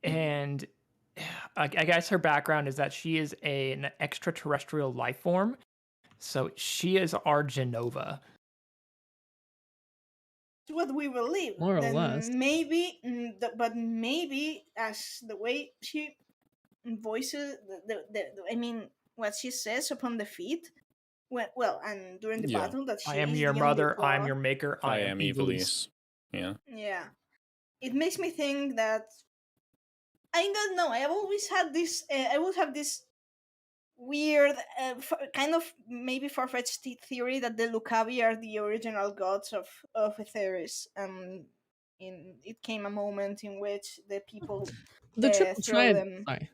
and I guess her background is that she is an extraterrestrial life form, so she is our Genova. What we believe. More or Then less. maybe, but maybe as the way she voices, I mean, what she says upon defeat, well, and during the Yeah. battle, that I she am is your the only mother. I am god. your maker. I am Ivalice. Ivalice. Yeah. Yeah, it makes me think that I don't know. I have always had this. I would have this weird, kind of maybe far-fetched theory that the Lucavi are the original gods of Etheris. It came a moment in which the people The triple throw triad. them, Sorry.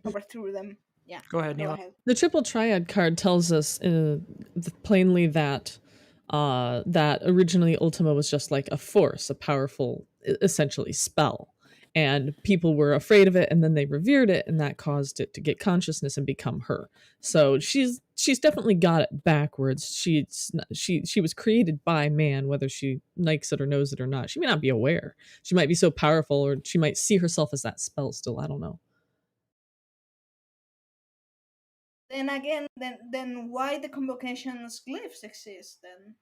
overthrew them. Yeah, Go ahead, go Neil. ahead. The triple triad card tells us plainly that that originally Ultima was just like a force, a powerful, essentially spell, and people were afraid of it, and then they revered it, and that caused it to get consciousness and become her. So she's definitely got it backwards. She was created by man, whether she likes it or knows it or not. She may not be aware. She might be so powerful, or she might see herself as that spell still. I don't know. Then again, then why the convocations glyphs exist? Then,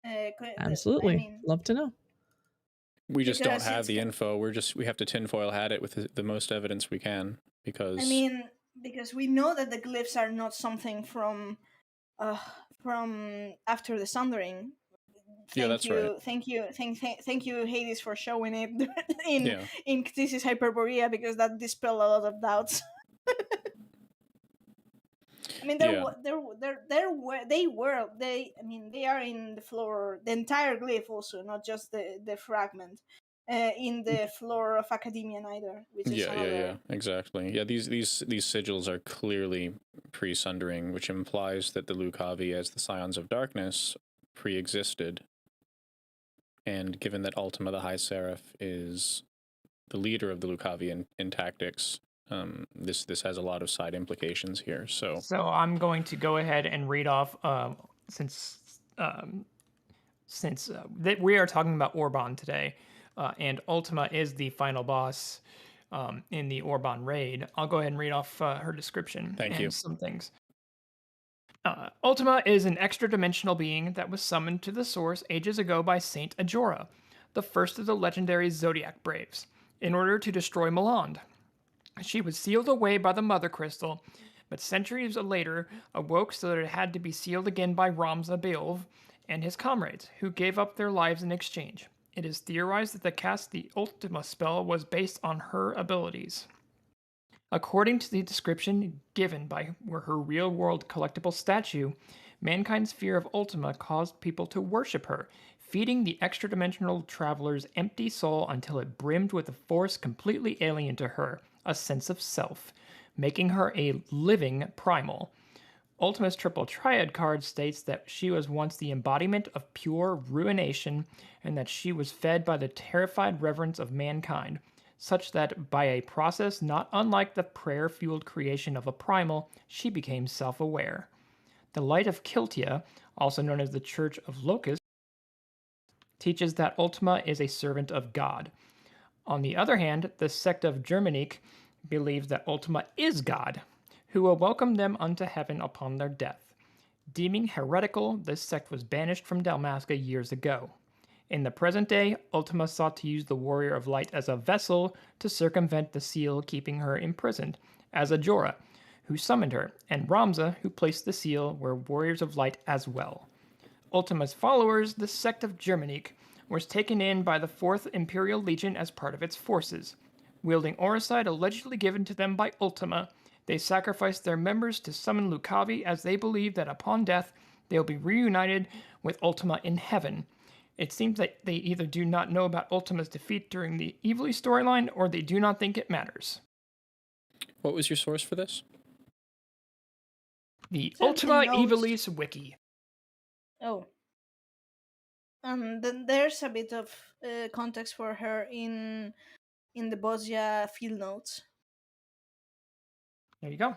I Absolutely, mean, love to know. We just don't because have it's. the info. We have to tinfoil hat it with the most evidence we can because I mean, because we know that the glyphs are not something uh, from after the Sundering. yeah, that's right. Thank you, Hades, for showing it Yeah. in Thesis Hyperborea, because that dispelled a lot of doubts. I mean, Yeah. I mean, they are in the floor, the entire glyph, also, not just the fragment, in the floor of Academia neither, which is Yeah, another. exactly. Yeah, these sigils are clearly pre-sundering, which implies that the Lucavi, as the Scions of Darkness, pre-existed. And given that Ultima the High Seraph is the leader of the Lucavi in tactics, this has a lot of side implications here. So I'm going to go ahead and read off since that we are talking about Orban today, and Ultima is the final boss in the Orban raid. I'll go ahead and read off her description Thank and you. some things. Ultima is an extra-dimensional being that was summoned to the source ages ago by Saint Ajora, the first of the legendary Zodiac Braves, in order to destroy Meland. She was sealed away by the Mother Crystal, but centuries later awoke so that it had to be sealed again by Ramza Beolv and his comrades, who gave up their lives in exchange. It is theorized that the cast the Ultima spell was based on her abilities. According to the description given by her real-world collectible statue, mankind's fear of Ultima caused people to worship her, feeding the extra-dimensional traveler's empty soul until it brimmed with a force completely alien to her, a sense of self, making her a living primal. Ultima's triple triad card states that she was once the embodiment of pure ruination, and that she was fed by the terrified reverence of mankind, such that by a process not unlike the prayer-fueled creation of a primal, she became self-aware. The Light of Kiltia, also known as the Church of Locust, teaches that Ultima is a servant of God. On the other hand, the sect of Germanique believes that Ultima is God, who will welcome them unto heaven upon their death. Deeming heretical, this sect was banished from Dalmasca years ago. In the present day, Ultima sought to use the Warrior of Light as a vessel to circumvent the seal keeping her imprisoned, as Ajora, who summoned her, and Ramza, who placed the seal, were Warriors of Light as well. Ultima's followers, the sect of Germanique, was taken in by the 4th Imperial Legion as part of its forces. Wielding Oricide allegedly given to them by Ultima, they sacrificed their members to summon Lucavi, as they believe that upon death they will be reunited with Ultima in heaven. It seems that they either do not know about Ultima's defeat during the Ivalice storyline, or they do not think it matters. What was your source for this? The So Ultima the notes- Ivalice wiki. Oh. Then there's a bit of context for her in the Bosnia field notes. There you go.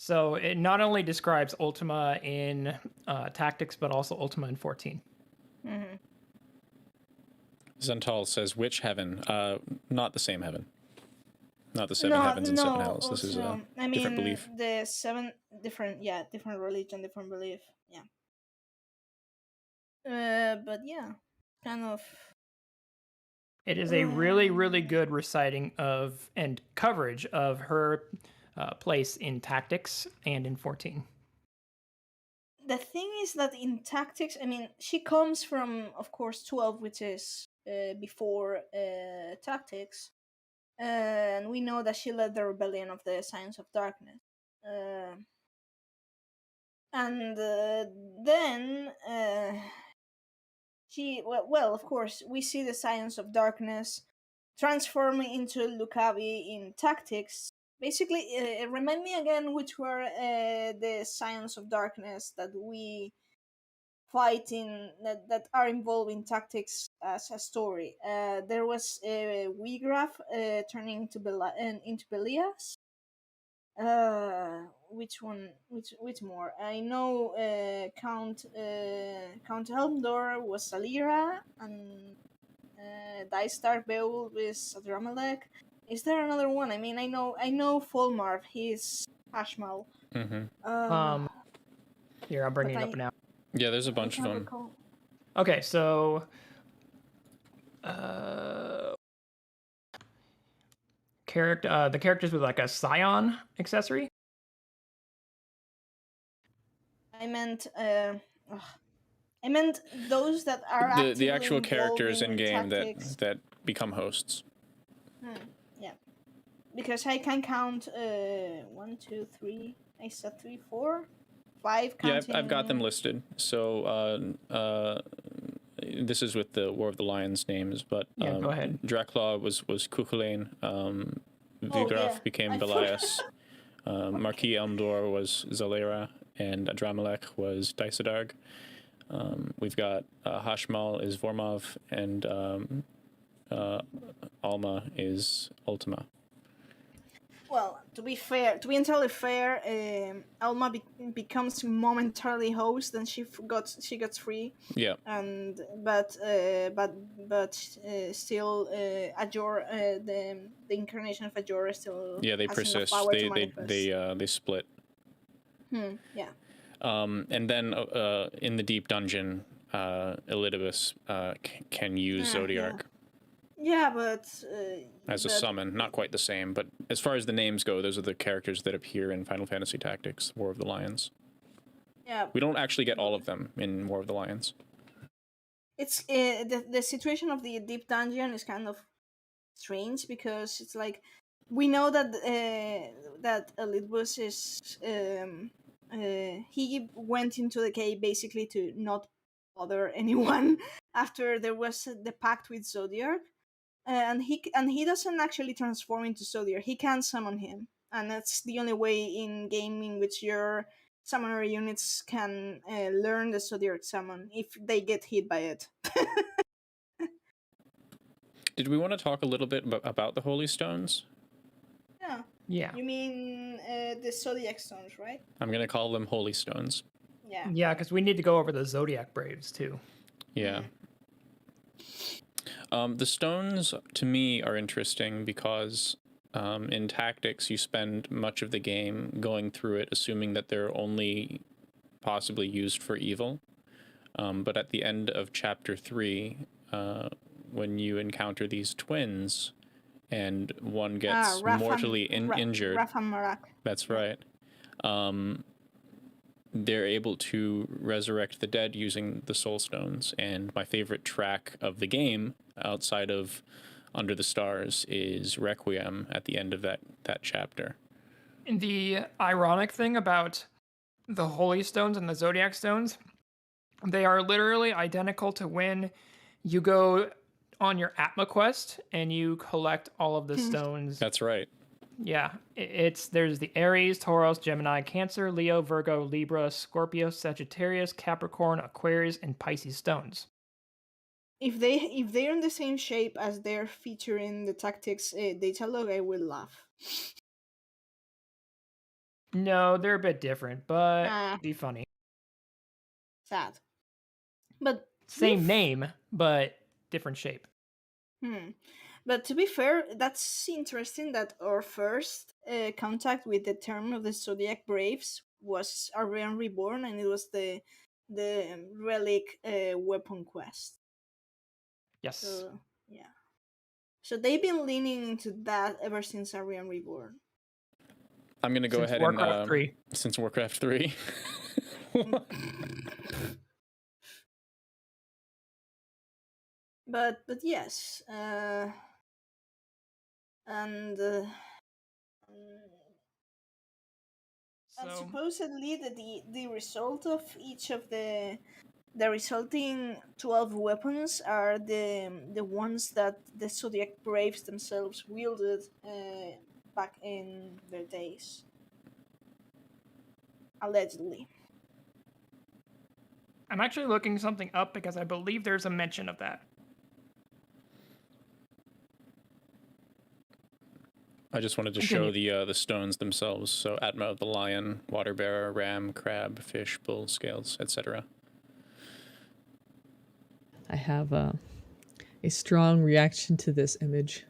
So it not only describes Ultima in Tactics, but also Ultima in 14. Mm-hmm. Zental says, which heaven? Not the same heaven. Not the seven heavens and seven hells. This is a different belief. The 7 different religion, different belief. Yeah. But yeah, kind of. It is a really, really good reciting of and coverage of her place in Tactics and in 14. The thing is that in Tactics, I mean, she comes from, of course, 12, which is before Tactics. And we know that she led the rebellion of the Science of Darkness. And then well, of course, we see the Science of Darkness transforming into Lucavi in Tactics. Basically, remind me again which were the Science of Darkness that we fight in that are involved in Tactics as a story. There was Wigraf turning into Belias. Which one? Which more? I know Count Helmdor was Salira, and Dystar Beul was Adramelech. Is there another one? I mean, I know Folmarv. He's Hashmal. Mm-hmm. Here, I'm bringing it up now. Yeah, there's a bunch of them. Recall. Okay, so the characters with like a scion accessory. I meant those that are the actual involved characters in game Tactics. that become hosts. Yeah, because I can count 1, 2, 3. I said 3, 4, 5. Counting... Yeah, I've got them listed. So this is with the War of the Lions names, but yeah, go ahead. Draculaw was Cuchulainn. Vigraf became Belias. Marquis Elmdor was Zalera, and Adramelech was Dysadarg. We've got Hashmal is Vormov, and Alma is Ultima. Well, to be entirely fair, Alma becomes momentarily host, and she gets free. Yeah. And but still, Ajor, the incarnation of Ajor is still. Yeah, they persist. They split. Yeah. And then in the deep dungeon, Elidibus can use Zodiark. Yeah, but as a summon, not quite the same. But as far as the names go, those are the characters that appear in Final Fantasy Tactics: War of the Lions. Yeah. We don't actually get all of them in War of the Lions. It's the situation of the deep dungeon is kind of strange, because it's like we know that that Elidibus is he went into the cave basically to not bother anyone after there was the pact with Zodiark, and he doesn't actually transform into Zodiark. He can summon him, and that's the only way in game in which your summoner units can learn the Zodiark summon if they get hit by it. Did we want to talk a little bit about the Holy Stones? Yeah. You mean the Zodiac Stones, right? I'm going to call them Holy Stones. Yeah. Yeah, because we need to go over the Zodiac Braves, too. Yeah. The stones, to me, are interesting because in Tactics, you spend much of the game going through it, assuming that they're only possibly used for evil. But at the end of Chapter 3, when you encounter these twins, and one gets mortally injured. Raf and Marak. That's right. They're able to resurrect the dead using the Soul Stones. And my favorite track of the game, outside of Under the Stars, is Requiem at the end of that chapter. And the ironic thing about the Holy Stones and the Zodiac Stones, they are literally identical to when you go on your Atma quest and you collect all of the stones. That's right. Yeah, there's the Aries, Taurus, Gemini, Cancer, Leo, Virgo, Libra, Scorpio, Sagittarius, Capricorn, Aquarius, and Pisces stones. If they're in the same shape as they're featuring the Tactics data log, I will laugh. No, they're a bit different, but Ah. be funny. Sad. But Same name, but different shape. But to be fair, that's interesting that our first contact with the term of the Zodiac Braves was Arian Reborn, and it was the relic weapon quest. Yes. So yeah, so they've been leaning into that ever since Arian Reborn. I'm gonna go Since ahead Warcraft and 3. Since Warcraft 3. But yes, and and supposedly the result of each of the resulting 12 weapons are the ones that the Zodiac Braves themselves wielded back in their days, allegedly. I'm actually looking something up because I believe there's a mention of that. I just wanted to show the stones themselves. So Atma of the lion, water bearer, ram, crab, fish, bull, scales, etc. I have a strong reaction to this image.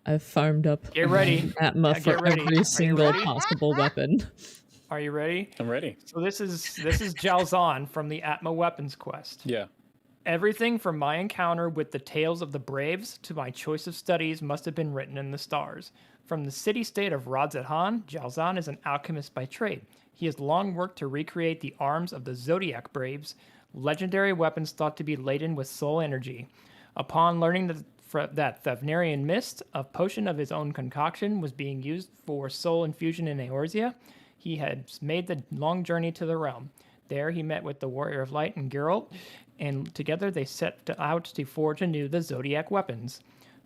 I've farmed up Get ready. Atma for every single possible weapon. Are you ready? I'm ready. So this is Jalzan from the Atma Weapons Quest. Yeah. Everything from my encounter with the tales of the Braves to my choice of studies must have been written in the stars. From the city-state of Radz-at-Han, Jalzan is an alchemist by trade. He has long worked to recreate the arms of the Zodiac Braves, legendary weapons thought to be laden with soul energy. Upon learning that Thavnarian Mist, a potion of his own concoction, was being used for soul infusion in Eorzea, he had made the long journey to the realm. There he met with the Warrior of Light and Geralt, and together they set out to forge anew the Zodiac weapons.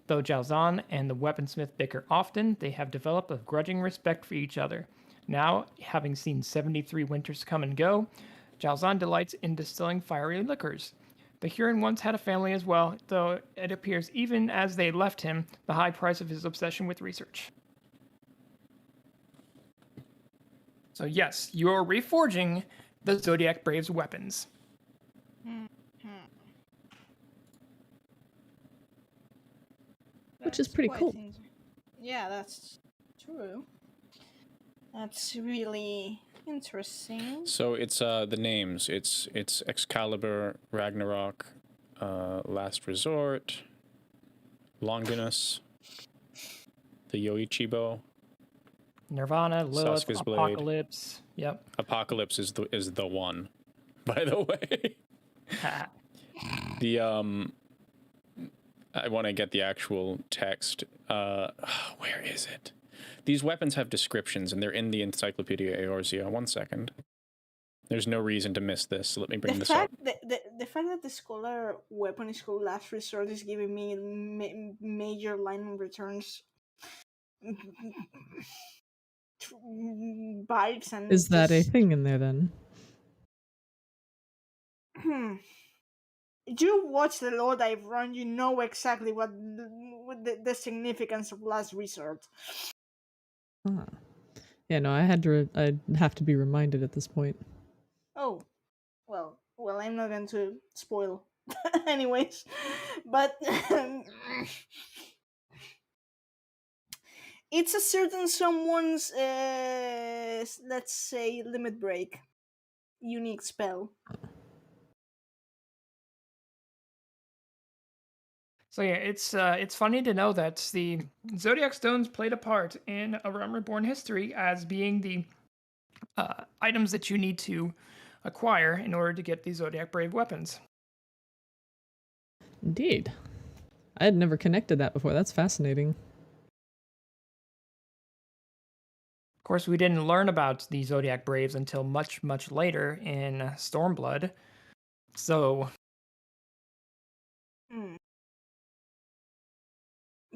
Though Jalzan and the weaponsmith bicker often, they have developed a grudging respect for each other. Now, having seen 73 winters come and go, Jalzan delights in distilling fiery liquors. The Huron once had a family as well, though it appears even as they left him, the high price of his obsession with research. So yes, you're reforging the Zodiac Braves weapons. Which is pretty cool. Yeah, that's true. That's really interesting. So it's the names. It's Excalibur, Ragnarok, Last Resort, Longinus, the Yoichibo, Nirvana, Lilith, Sasuke's Blade. Apocalypse. Yep. Apocalypse is the one, by the way. The I want to get the actual text. Where is it? These weapons have descriptions, and they're in the Encyclopedia Eorzea. 1 second. There's no reason to miss this, so let me bring this up. The fact that the scholar weapon is called Last Resort is giving me major line of returns vibes. And is that a thing in there then? You watch the Lord I've run, you know exactly what the significance of Last Resort. Yeah, no, I'd have to be reminded at this point. Oh, well, I'm not going to spoil anyways, but it's a certain someone's, let's say, limit break, unique spell. So yeah, it's funny to know that the Zodiac Stones played a part in A Realm Reborn history as being the items that you need to acquire in order to get the Zodiac Brave weapons. Indeed. I had never connected that before. That's fascinating. Of course, we didn't learn about the Zodiac Braves until much, much later in Stormblood. So...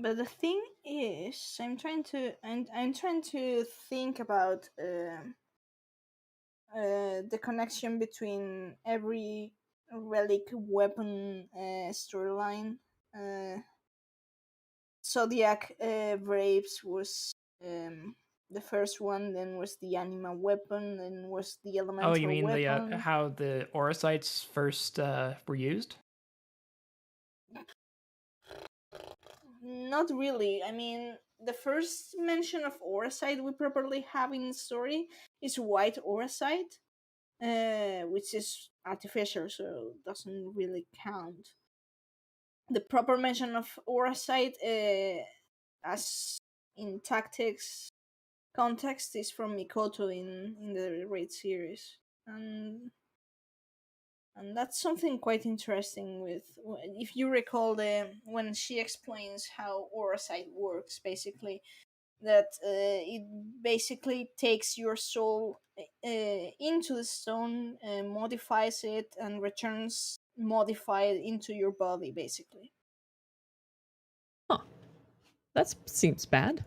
But the thing is, I'm trying to think about the connection between every relic weapon storyline. Zodiac Braves was the first one, then was the anima weapon, then was the elemental Oh, you mean weapon. the how the orosites first were used? Not really. I mean, the first mention of orosite we properly have in the story is white orosite, which is artificial, so doesn't really count. The proper mention of orosite, as in tactics context, is from Mikoto in the Raid series, and that's something quite interesting. With if you recall when she explains how orosite works, basically that it basically takes your soul into the stone, modifies it, and returns modified into your body, basically. Huh. That seems bad.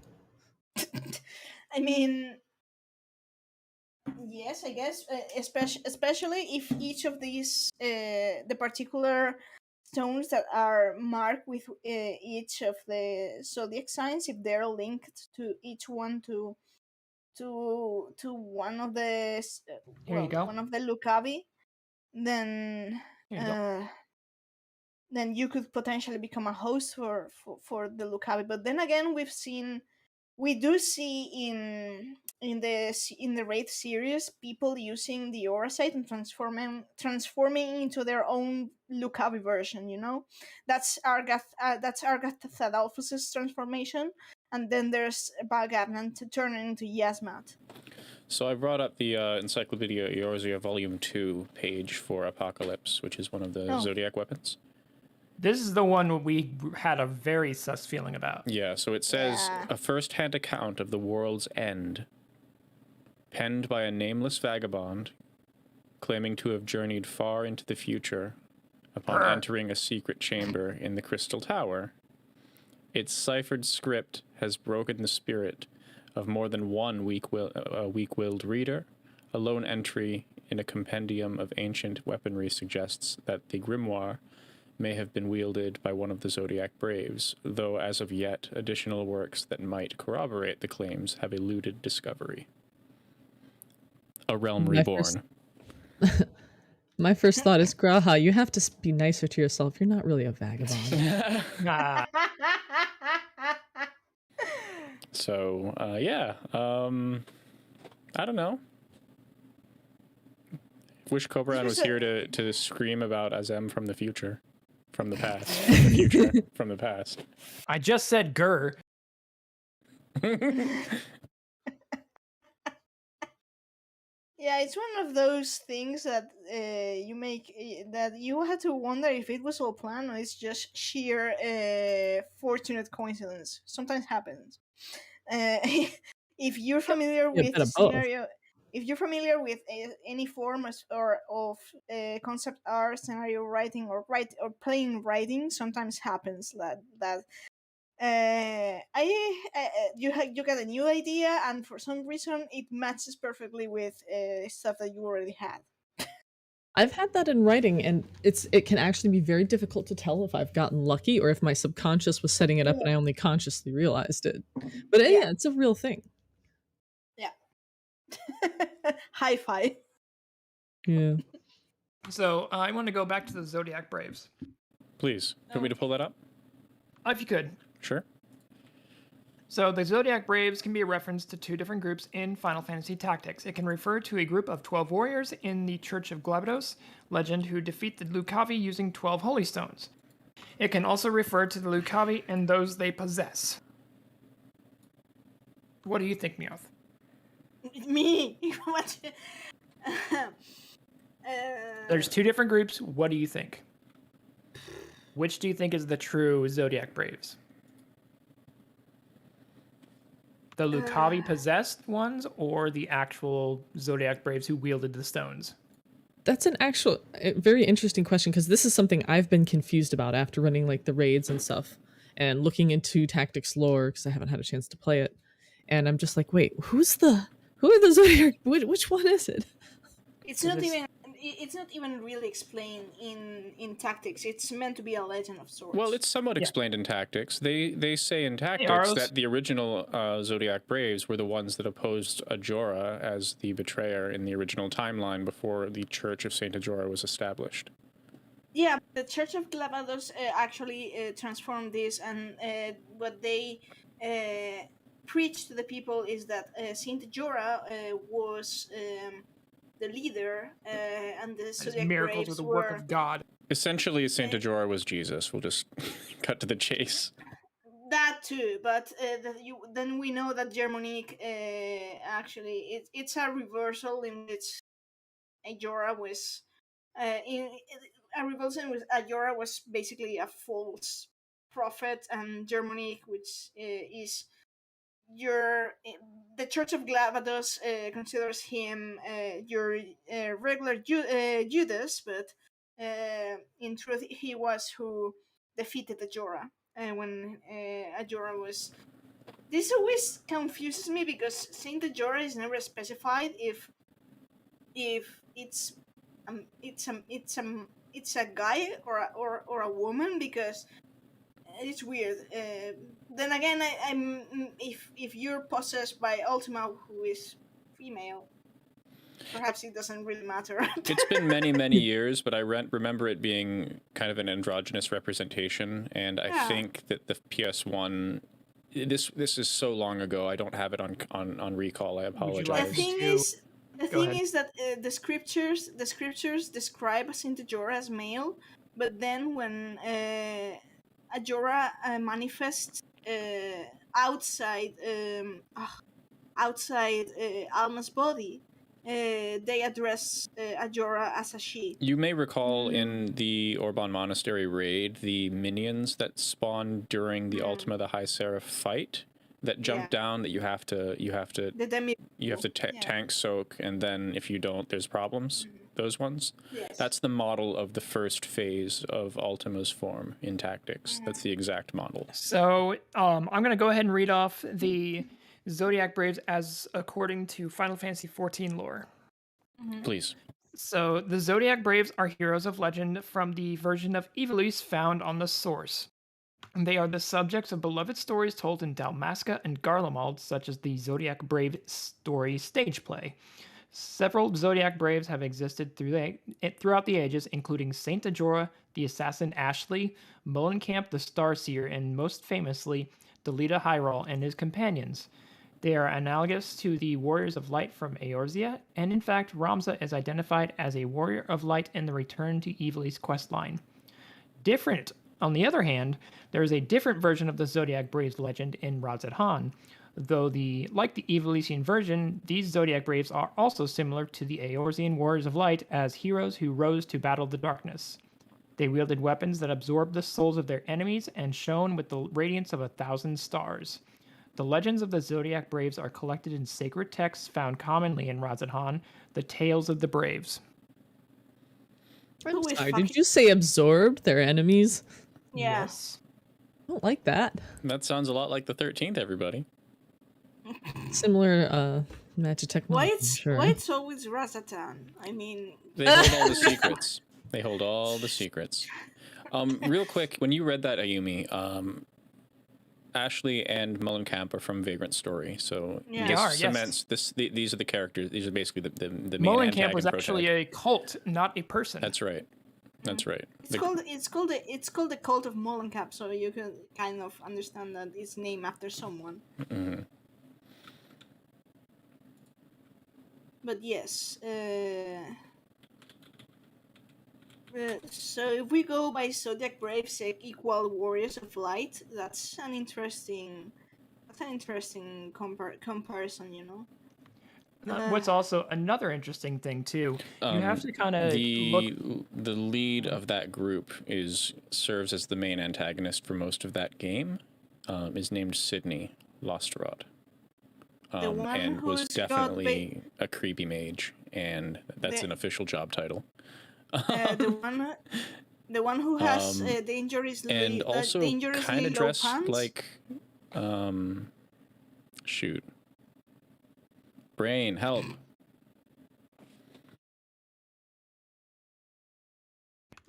I mean, yes, I guess, especially if each of these, the particular stones that are marked with each of the zodiac signs, if they're linked to each one to one of the Here you go. one of the Lucavi, then Here you go. then you could potentially become a host for the Lucavi. But then again, we do see in the Wraith series people using the Orosite and transforming into their own Lucavi version. You know, that's Argath Thadalphus's transformation, and then there's Bagabnan to turn into Yasmat. So I brought up the Encyclopedia Eorzea Volume 2 page for Apocalypse, which is one of the Zodiac weapons. This is the one we had a very sus feeling about. Yeah, so it says, Yeah. a first-hand account of the world's end, penned by a nameless vagabond, claiming to have journeyed far into the future upon entering a secret chamber in the Crystal Tower. Its ciphered script has broken the spirit of more than one weak-willed reader. A lone entry in a compendium of ancient weaponry suggests that the grimoire may have been wielded by one of the Zodiac Braves, though as of yet, additional works that might corroborate the claims have eluded discovery. A realm reborn. My first thought is, Graha, you have to be nicer to yourself. You're not really a vagabond. Ah, So, yeah. I don't know. Wish Cobran was here to scream about Azem from the future. From the past. From the future. From the past. I just said grr. Yeah, it's one of those things that that you had to wonder if it was all planned or it's just sheer fortunate coincidence. Sometimes happens. Uh, if you're familiar Yeah, with bit of both. scenario, if you're familiar with any form of concept art, scenario writing, or plain writing, sometimes happens that you get a new idea, and for some reason it matches perfectly with stuff that you already had. I've had that in writing, and it can actually be very difficult to tell if I've gotten lucky or if my subconscious was setting it up and I only consciously realized it. But yeah, it's a real thing. Yeah. Hi-fi. Yeah. So I want to go back to the Zodiac Braves. Please, you want me to pull that up? If you could. Sure. So the Zodiac Braves can be a reference to two different groups in Final Fantasy Tactics. It can refer to a group of 12 warriors in the Church of Glabados legend who defeat the Lucavi using 12 holy stones. It can also refer to the Lucavi and those they possess. What do you think, Meowth? Me. There's two different groups. What do you think? Which do you think is the true Zodiac Braves? The Lucavi possessed ones or the actual Zodiac Braves who wielded the stones? That's an actual very interesting question, because this is something I've been confused about after running like the raids and stuff and looking into Tactics lore, because I haven't had a chance to play it. And I'm just like, wait, who are the Zodiac? Which one is it? It's not even. it's not even really explained in Tactics. It's meant to be a legend of sorts. Well, it's somewhat Yeah. explained in Tactics. They say in Tactics Arlos. that the original Zodiac Braves were the ones that opposed Ajora as the betrayer in the original timeline before the Church of Saint Ajora was established. Yeah, the Church of Clavados actually transformed this, and what they preach to the people is that Saint Jorah was the leader, and the His Zodiac miracles Braves were the work were of God. Essentially, Saint Ajora was Jesus. We'll just cut to the chase. that too. But then we know that Germanique actually it's a reversal in which Ajora was in a reversal in which Ajora was basically a false prophet, and Germanique, which is your the Church of Glavados considers him your regular Judas, but in truth he was who defeated Ajora when Ajora was. This always confuses me because Saint Ajora is never specified if it's it's a guy or a woman, because it's weird. Then again, I'm if you're possessed by Ultima, who is female, perhaps it doesn't really matter. It's been many years, but I remember it being kind of an androgynous representation, and I Yeah. think that the PS1. This is so long ago. I don't have it on recall. I you apologize. like the thing to- is, the Go thing ahead. is that the scriptures describe Saint Ajora as male, but then when Ajora manifests outside Alma's body, they address Ajora as a she. You may recall in the Orban Monastery raid, the minions that spawn during the Ultima the High Seraph fight that jump Yeah. down that you have to The demi. Yeah. tank soak, and then if you don't, there's problems. Those ones. Yes. That's the model of the first phase of Ultima's form in Tactics. That's the exact model. So I'm going to go ahead and read off the Zodiac Braves as according to Final Fantasy XIV lore. Please. So the Zodiac Braves are heroes of legend from the version of Ivalice found on the source. They are the subjects of beloved stories told in Dalmasca and Garlemald, such as the Zodiac Brave story stage play. Several Zodiac Braves have existed throughout the ages, including Saint Ajora, the assassin Ashley, Mullencamp the Starseer, and most famously, Delita Hyrule and his companions. They are analogous to the Warriors of Light from Eorzea, and in fact, Ramza is identified as a Warrior of Light in the Return to Ivalice questline. Different, on the other hand, there is a different version of the Zodiac Braves legend in Radz-at-Han, though like the Evalician version, these Zodiac Braves are also similar to the Eorzean Warriors of Light as heroes who rose to battle the darkness. They wielded weapons that absorbed the souls of their enemies and shone with the radiance of 1,000 stars. The legends of the Zodiac Braves are collected in sacred texts found commonly in Radz-at-Han, the Tales of the Braves. Who is Sorry, fucking- did you say absorbed their enemies? Yeah. Yes. I don't like that. That sounds a lot like the 13th, everybody. Similar magic technology. Why it's always Razatan? I mean, They hold all the secrets. They hold all the secrets. Real quick, when you read that, Ayumi, Ashley and Mullencamp are from Vagrant Story, so Yeah. They are, this yes. cements these are the characters. These are basically the main Mullencamp was antagonist, actually protagonist. a cult, not a person. That's right. That's right. it's called the Cult of Mollencap, so you can kind of understand that it's named after someone. Mhm. But yes, so if we go by Zodiac Braves equal Warriors of Light, that's an interesting comparison, you know. What's also another interesting thing too, you have to kind of look. The lead of that group serves as the main antagonist for most of that game. Is named Sydney Lostrod. The one And was who's got definitely a creepy mage, and that's The- an official job title. The one who has dangerously And also dangerously kind low of dressed pants. like, shoot, brain help.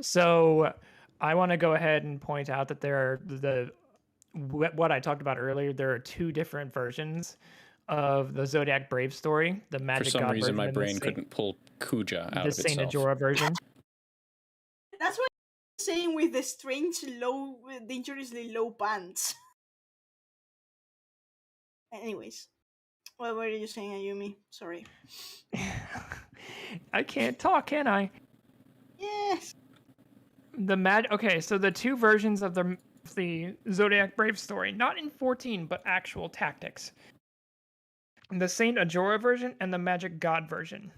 So I want to go ahead and point out that there are what I talked about earlier. There are two different versions of the Zodiac Brave story: the For Magic some God reason, version my and brain couldn't pull Kuja out the of Saint itself. Ajora version. That's what I'm saying with the strange low, dangerously low pants. Anyways, what were you saying, Ayumi? Sorry. I can't talk, can I? Yes. Okay, so the two versions of the Zodiac Brave story, not in 14, but actual tactics. The Saint Ajora version and the Magic God version.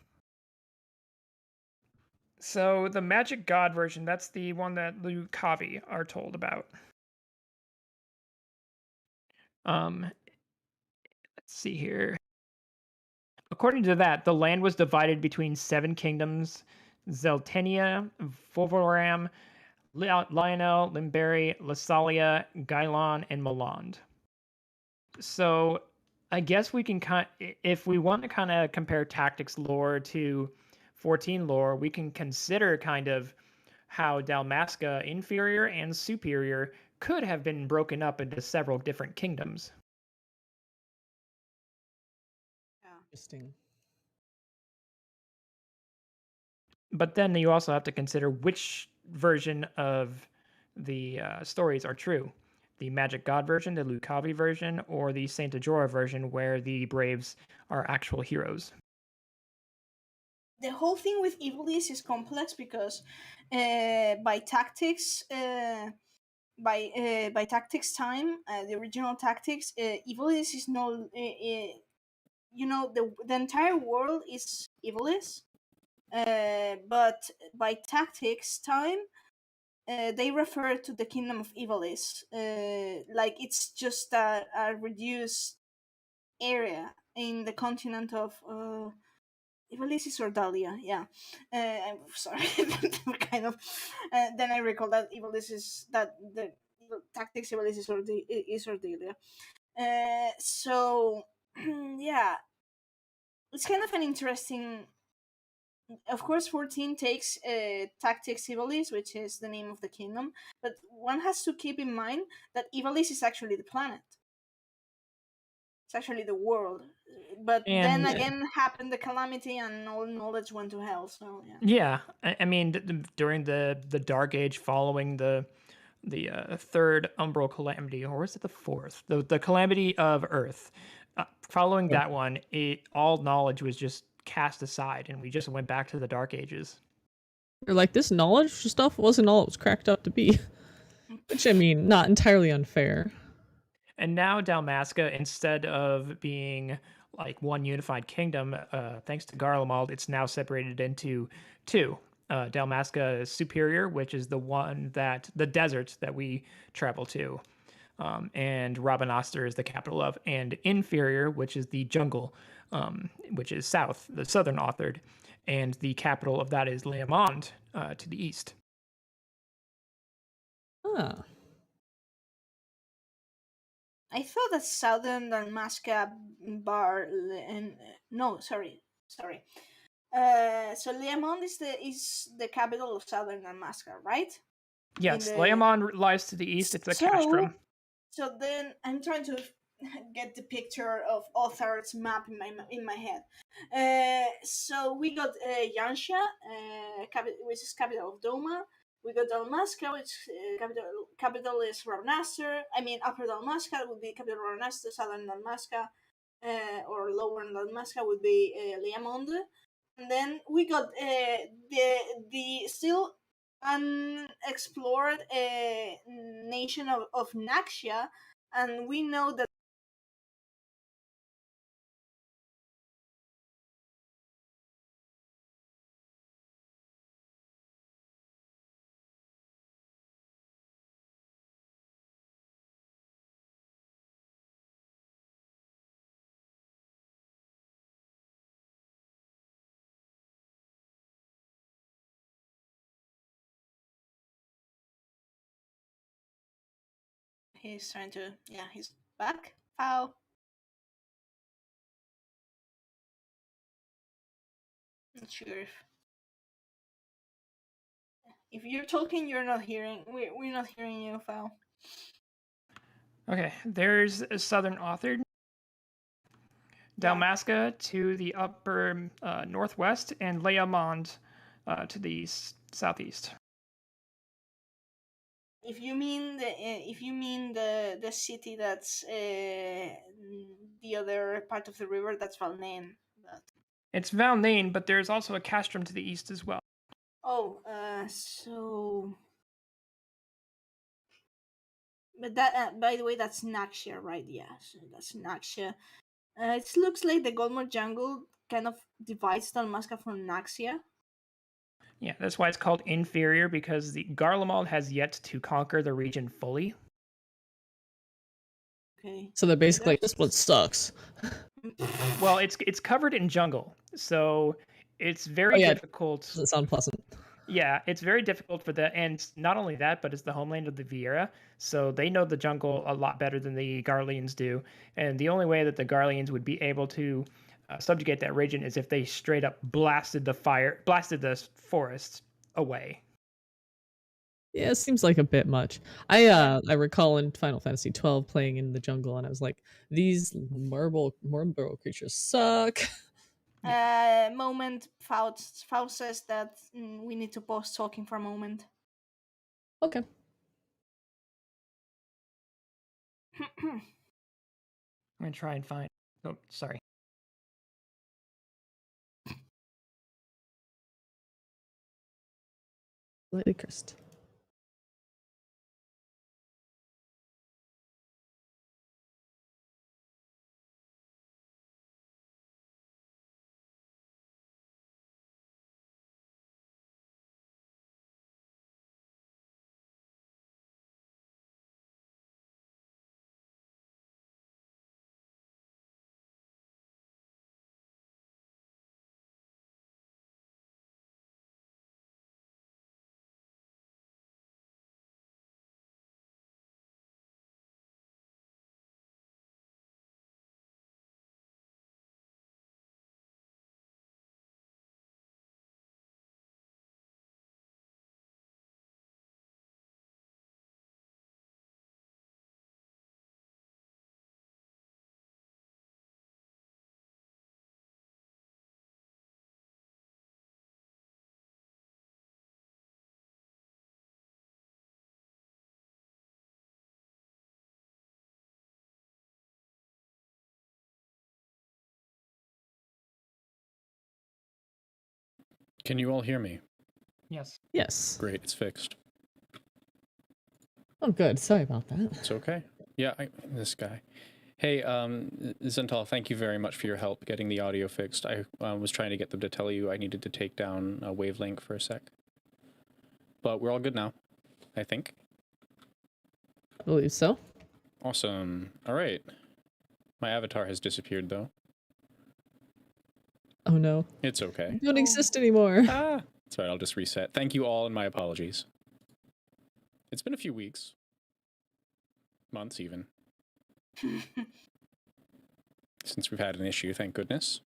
So the Magic God version, that's the one that Lucavi are told about. Let's see here. According to that, the land was divided between 7 kingdoms: Zeltenia, Volvoram, Lionel, Limberi, Lassalia, Gailon, and Miland. So I guess we can if we want to kind of compare tactics lore to 14 lore, we can consider kind of how Dalmasca inferior and superior could have been broken up into several different kingdoms. Interesting. But then you also have to consider which version of the stories are true: the Magic God version, the Lucavi version, or the Saint Ajora version, where the Braves are actual heroes. The whole thing with Ivalice is complex because by tactics, by tactics time, the original tactics, Ivalice is no, the entire world is Ivalice, but by tactics time, they refer to the kingdom of Ivalice, like it's just a reduced area in the continent of Ivalice or Dahlia, yeah. I'm sorry, kind of. Then I recall that Ivalice is that the tactics Ivalice is Ordelia. So yeah, it's kind of an interesting. Of course, 14 takes Tactics Ivalice, which is the name of the kingdom, but one has to keep in mind that Ivalice is actually the planet. It's actually the world. But then And again, happened the calamity and all knowledge went to hell, so yeah. yeah, I mean, during the Dark Age following the third umbral calamity, or was it the fourth? The calamity of Earth. Following that one, all knowledge was just cast aside, and we just went back to the Dark Ages. Or like this knowledge stuff wasn't all it was cracked up to be. Which I mean, not entirely unfair. And now Dalmasca, instead of being like one unified kingdom, thanks to Garlemald, it's now separated into two. Dalmasca is Superior, which is the one that the desert that we travel to, and Rabanastre is the capital of, and Inferior, which is the jungle, which is south, the southern authored, and the capital of that is Leamond to the east. Ah. I thought that Southern Dalmasca bar and no, sorry. So Leamond is the capital of Southern Dalmasca, right? Yes, Leamond lies to the east. It's a castrum. So then I'm trying to get the picture of Othar's map in my head. So we got Yansha, which is capital of Doma. We got Dalmasca, which capital is Rabanastre. I mean, Upper Dalmasca would be capital Rabanastre. Southern Dalmasca or Lower Dalmasca would be Leamond. And then we got the still unexplored nation of Naxia, and we know that he's trying to, yeah, he's back. How? Not sure If you're talking, you're not hearing. We're not hearing you, Fal. Okay, there's a southern author. Dalmasca to the upper northwest, and Leamond to the southeast. If you mean the city that's the other part of the river, that's Valnain. But... It's Valnain, but there's also a castrum to the east as well. Oh, so. But that, by the way, that's Naxia, right? Yeah, so that's Naxia. It looks like the Goldmore Jungle kind of divides Dalmasca from Naxia. Yeah, that's why it's called inferior, because the Garlemald has yet to conquer the region fully. Okay. So they're basically like, this one sucks. Well, it's covered in jungle, so it's very difficult. Doesn't sound pleasant. Yeah, it's very difficult for the, and not only that, but it's the homeland of the Viera, so they know the jungle a lot better than the Garleans do. And the only way that the Garleans would be able to subjugate that region is if they straight up blasted the forest away. Yeah, it seems like a bit much. I recall in Final Fantasy XII playing in the jungle, and I was like, these marble creatures suck. Moment, Faust says that we need to pause talking for a moment. Okay. I'm gonna try and find. Oh, sorry. Slightly cursed. Can you all hear me? Yes. Yes. Great, it's fixed. Oh, good. Sorry about that. It's okay. Yeah, this guy. Hey, Zeinalov, thank you very much for your help getting the audio fixed. I was trying to get them to tell you I needed to take down a wavelength for a sec. But we're all good now, I think. I believe so. Awesome. All right. My avatar has disappeared, though. Oh, no. It's okay. You don't exist anymore. Ah, that's right, I'll just reset. Thank you all, and my apologies. It's been a few weeks. Months, even. Since we've had an issue, thank goodness.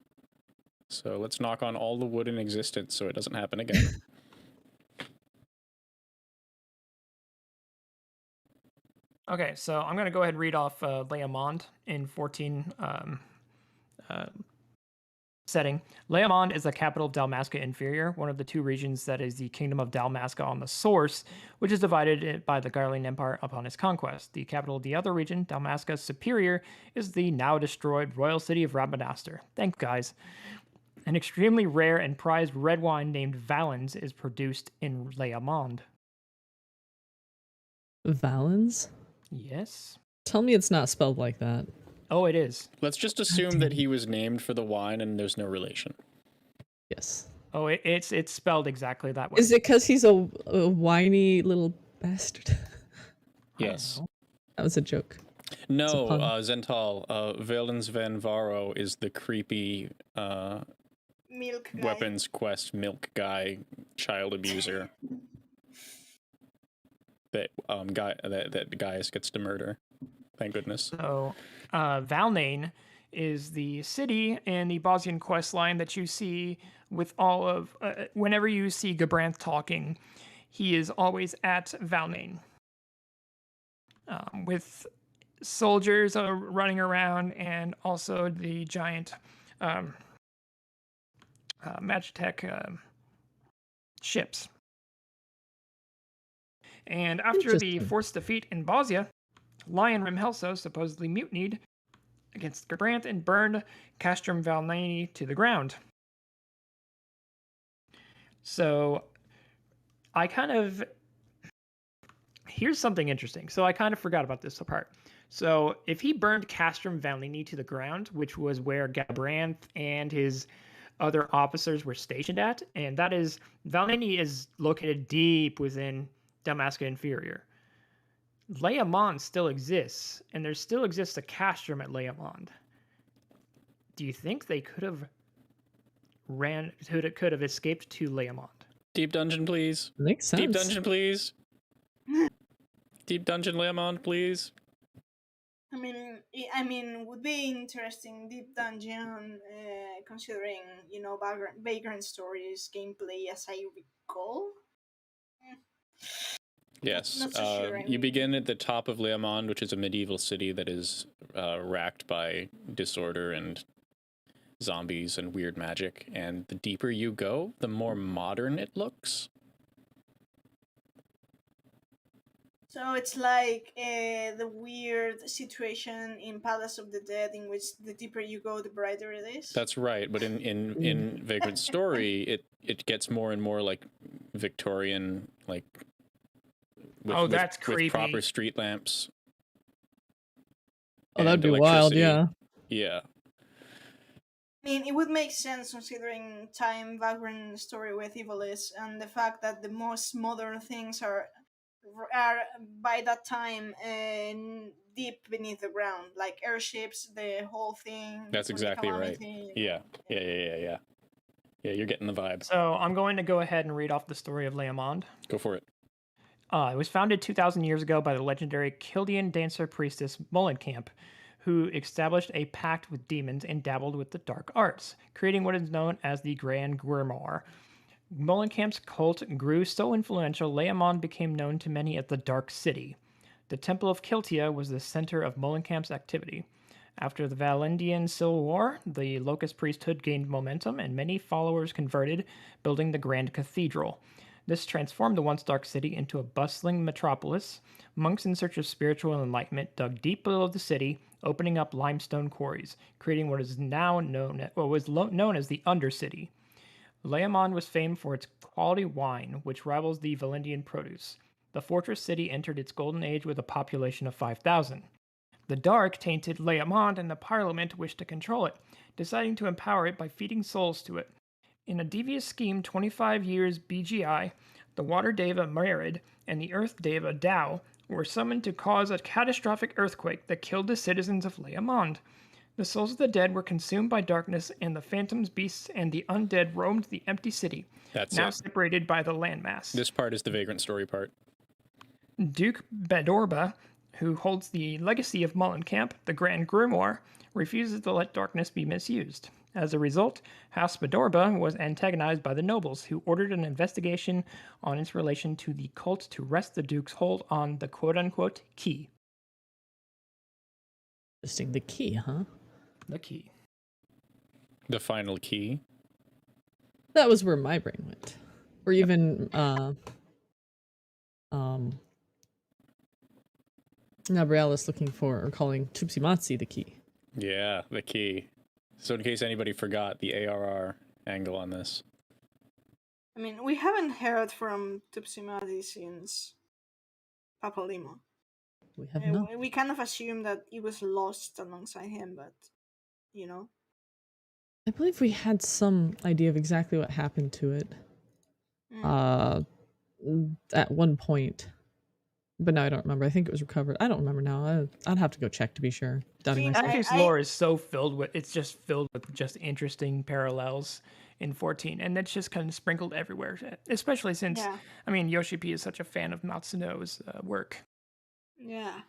So let's knock on all the wood in existence so it doesn't happen again. Okay, so I'm gonna go ahead and read off Leamond in 14 setting. Leamond is the capital of Dalmasca Inferior, one of the two regions that is the Kingdom of Dalmasca on the source, which is divided by the Garlean Empire upon its conquest. The capital of the other region, Dalmasca Superior, is the now destroyed royal city of Rabanastre. Thanks, guys. An extremely rare and prized red wine named Valens is produced in Leamond. Valens? Yes. Tell me it's not spelled like that. Oh, it is. Let's just assume that he was named for the wine and there's no relation. Yes. Oh, it's spelled exactly that way. Is it because he's a whiny little bastard? Yes. That was a joke. No, Zental, Valens Van Varo is the creepy Milk guy. weapons quest milk guy, child abuser. That Gaius gets to murder. Thank goodness. So, Valnain is the city in the Bosnian quest line that you see with all of... whenever you see Gabranth talking, he is always at Valmain. With soldiers running around and also the giant Magitech ships. And after the Interesting. forced defeat in Bosnia, Lion Rimhelso supposedly mutinied against Gerbrandt and burned Castrum Valnani to the ground. So here's something interesting. So I kind of forgot about this part. So if he burned Castrum Valnini to the ground, which was where Gerbrandt and his other officers were stationed at, and that is, Valnini is located deep within Dalmasca Inferior. Leamond still exists, and there still exists a castrum at Leamond. Do you think they could have escaped to Leamond? Deep dungeon, please. Makes sense. Deep dungeon, please. Deep dungeon, Leamond, please. I mean, would be interesting deep dungeon, considering background stories, gameplay, as I recall. Yes. Not so sure. You begin at the top of Leamond, which is a medieval city that is racked by disorder and zombies and weird magic. And the deeper you go, the more modern it looks. So it's like the weird situation in Palace of the Dead, in which the deeper you go, the brighter it is. That's right. But in Vagrant Story, it gets more and more like Victorian, like that's creepy. with proper street lamps. Oh, that'd and be wild, electricity. yeah. Yeah. I mean, it would make sense considering time Vagrant Story with Ivalice and the fact that the most modern things are by that time deep beneath the ground, like airships, the whole thing. That's exactly right. Yeah, you're getting the vibe. So I'm going to go ahead and read off the story of Leamond. Go for it. It was founded 2,000 years ago by the legendary Kildian dancer priestess Molenkamp, who established a pact with demons and dabbled with the dark arts, creating what is known as the Grand Grimoire. Molenkamp's cult grew so influential, Leamond became known to many as the Dark City. The Temple of Kiltia was the center of Molenkamp's activity. After the Valendian Civil War, the Locust priesthood gained momentum and many followers converted, building the Grand Cathedral. This transformed the once dark city into a bustling metropolis. Monks in search of spiritual enlightenment dug deep below the city, opening up limestone quarries, creating what is now known as the Undercity. Leamond was famed for its quality wine, which rivals the Valendian produce. The fortress city entered its golden age with a population of 5,000. The Dark tainted Leamond, and the Parliament wished to control it, deciding to empower it by feeding souls to it. In a devious scheme 25 years BGI, the Water Deva Merid and the Earth Deva Dao were summoned to cause a catastrophic earthquake that killed the citizens of Leamond. The souls of the dead were consumed by darkness, and the phantoms, beasts, and the undead roamed the empty city, separated by the landmass. This part is the Vagrant Story part. Duke Bedorba, who holds the legacy of Molenkamp, the Grand Grimoire, refuses to let darkness be misused. As a result, House Bedorba was antagonized by the nobles, who ordered an investigation on its relation to the cult to wrest the Duke's hold on the quote-unquote key. Interesting. The key, huh? The key. The final key. That was where my brain went. Or even Gabriella's looking for or calling Tupsimatsi the key. Yeah, the key. So in case anybody forgot the ARR angle on this. I mean, we haven't heard from Tupsimati since Papalimo. We have not. We kind of assume that it was lost alongside him, but I believe we had some idea of exactly what happened to it. At one point. But now I don't remember. I think it was recovered. I don't remember now. I'd have to go check to be sure. Act's lore is so filled with just interesting parallels in 14, and it's just kind of sprinkled everywhere. Especially since Yoshi P is such a fan of Matsuno's work. Yeah,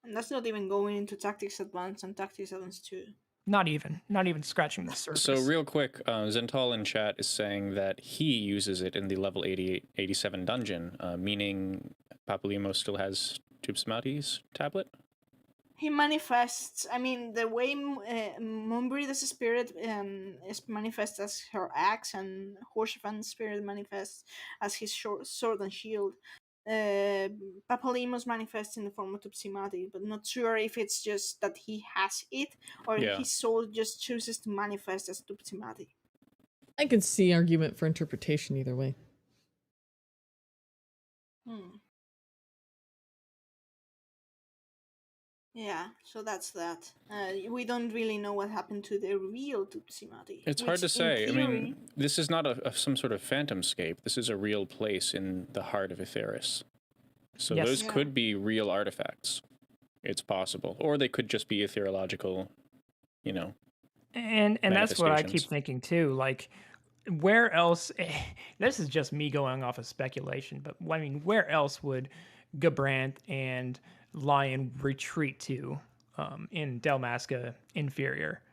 and that's not even going into Tactics Advance and Tactics Advance 2. Not even scratching the surface. So real quick, Zental in chat is saying that he uses it in the level 88, 87 dungeon, meaning Papalimos still has Tubsmati's tablet? He manifests. I mean, the way Moonbreather's spirit is manifests as her axe, and Horshafan's spirit manifests as his sword and shield. Papalimos manifests in the form of Tupsimati, but not sure if it's just that he has it or Yeah. his soul just chooses to manifest as Tupsimati. I can see argument for interpretation either way. Yeah, so that's that. We don't really know what happened to the real Tupsimati. It's hard to say. I mean, this is not some sort of phantomscape. This is a real place in the heart of Aetheris. So Yes. those could be real artifacts. It's possible. Or they could just be ethereological, you know. And that's what I keep manifestations. thinking too. Like, where else? This is just me going off of speculation, but I mean, where else would Gabrant and Lion retreat to in Delmasca Inferior?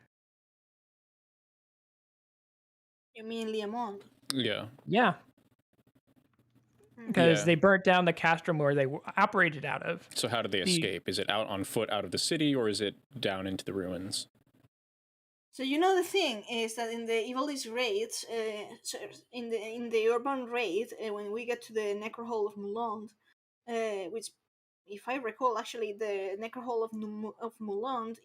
You mean Liamond? Yeah. Yeah, because Yeah. they burnt down the castrum where they operated out of. So how did they escape? Is it out on foot out of the city, or is it down into the ruins? So you know the thing is that in the Ivalice raids, so in the urban raid, when we get to the Necro Hall of Mulond, which, if I recall, actually the Necro Hall of Mulond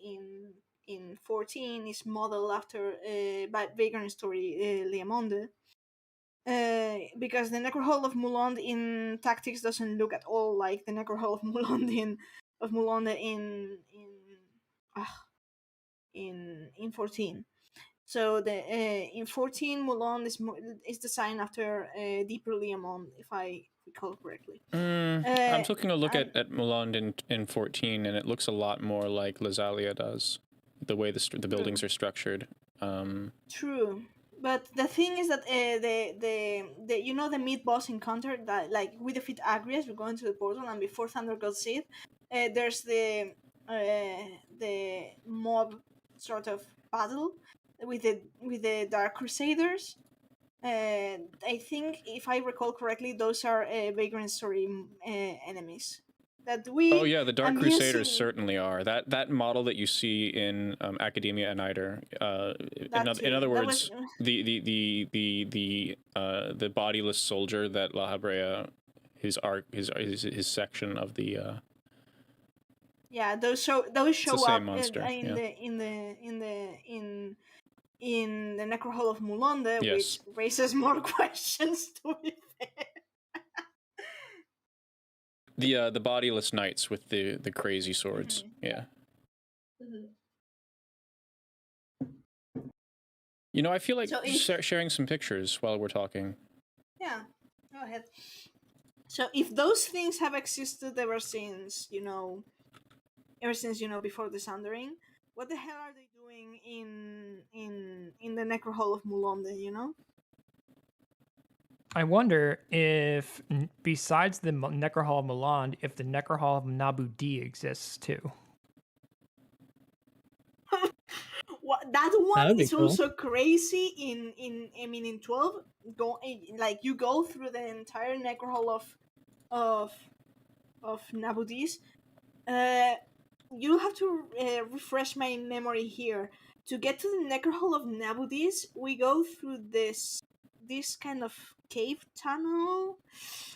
in 14 is modeled after Vagrant story Liamonde. Because the Necro Hall of Mulond in Tactics doesn't look at all like the Necro Hall of Mulond in 14. So the in 14 Mulond is designed after Deeper Liamond, if I recall correctly. I'm taking a look at Muland in 14, and it looks a lot more like Lazalia does, the way the buildings are structured. True. But the thing is that the you know the mid boss encounter that, like, we defeat Agrias, we go into the portal, and before Thunder God Seed, there's the mob sort of battle with the Dark Crusaders. I think, if I recall correctly, those are Vagrant Story enemies. That we. Oh yeah, the Dark I'm Crusaders using- certainly are. That model that you see in Academia and Niter. In other words, the bodiless soldier that La Habrea, his section of the. Yeah, those show the same up monster, in the Necro Hall of Mulonde, Yes. which raises more questions, to be fair. The bodiless knights with the crazy swords. Yeah. You know, I feel like So if- sharing some pictures while we're talking. Yeah, go ahead. So if those things have existed ever since before the Sundering, what the hell are they doing in the Necro Hall of Mulonde, you know? I wonder if, besides the Necro Hall of Milan, if the Necro Hall of Nabu D exists too. That one That'd be is cool. also crazy in 12. You go through the entire Necro Hall of Nabudis. You have to refresh my memory here. To get to the Necro Hall of Nabudis, we go through this kind of cave tunnel.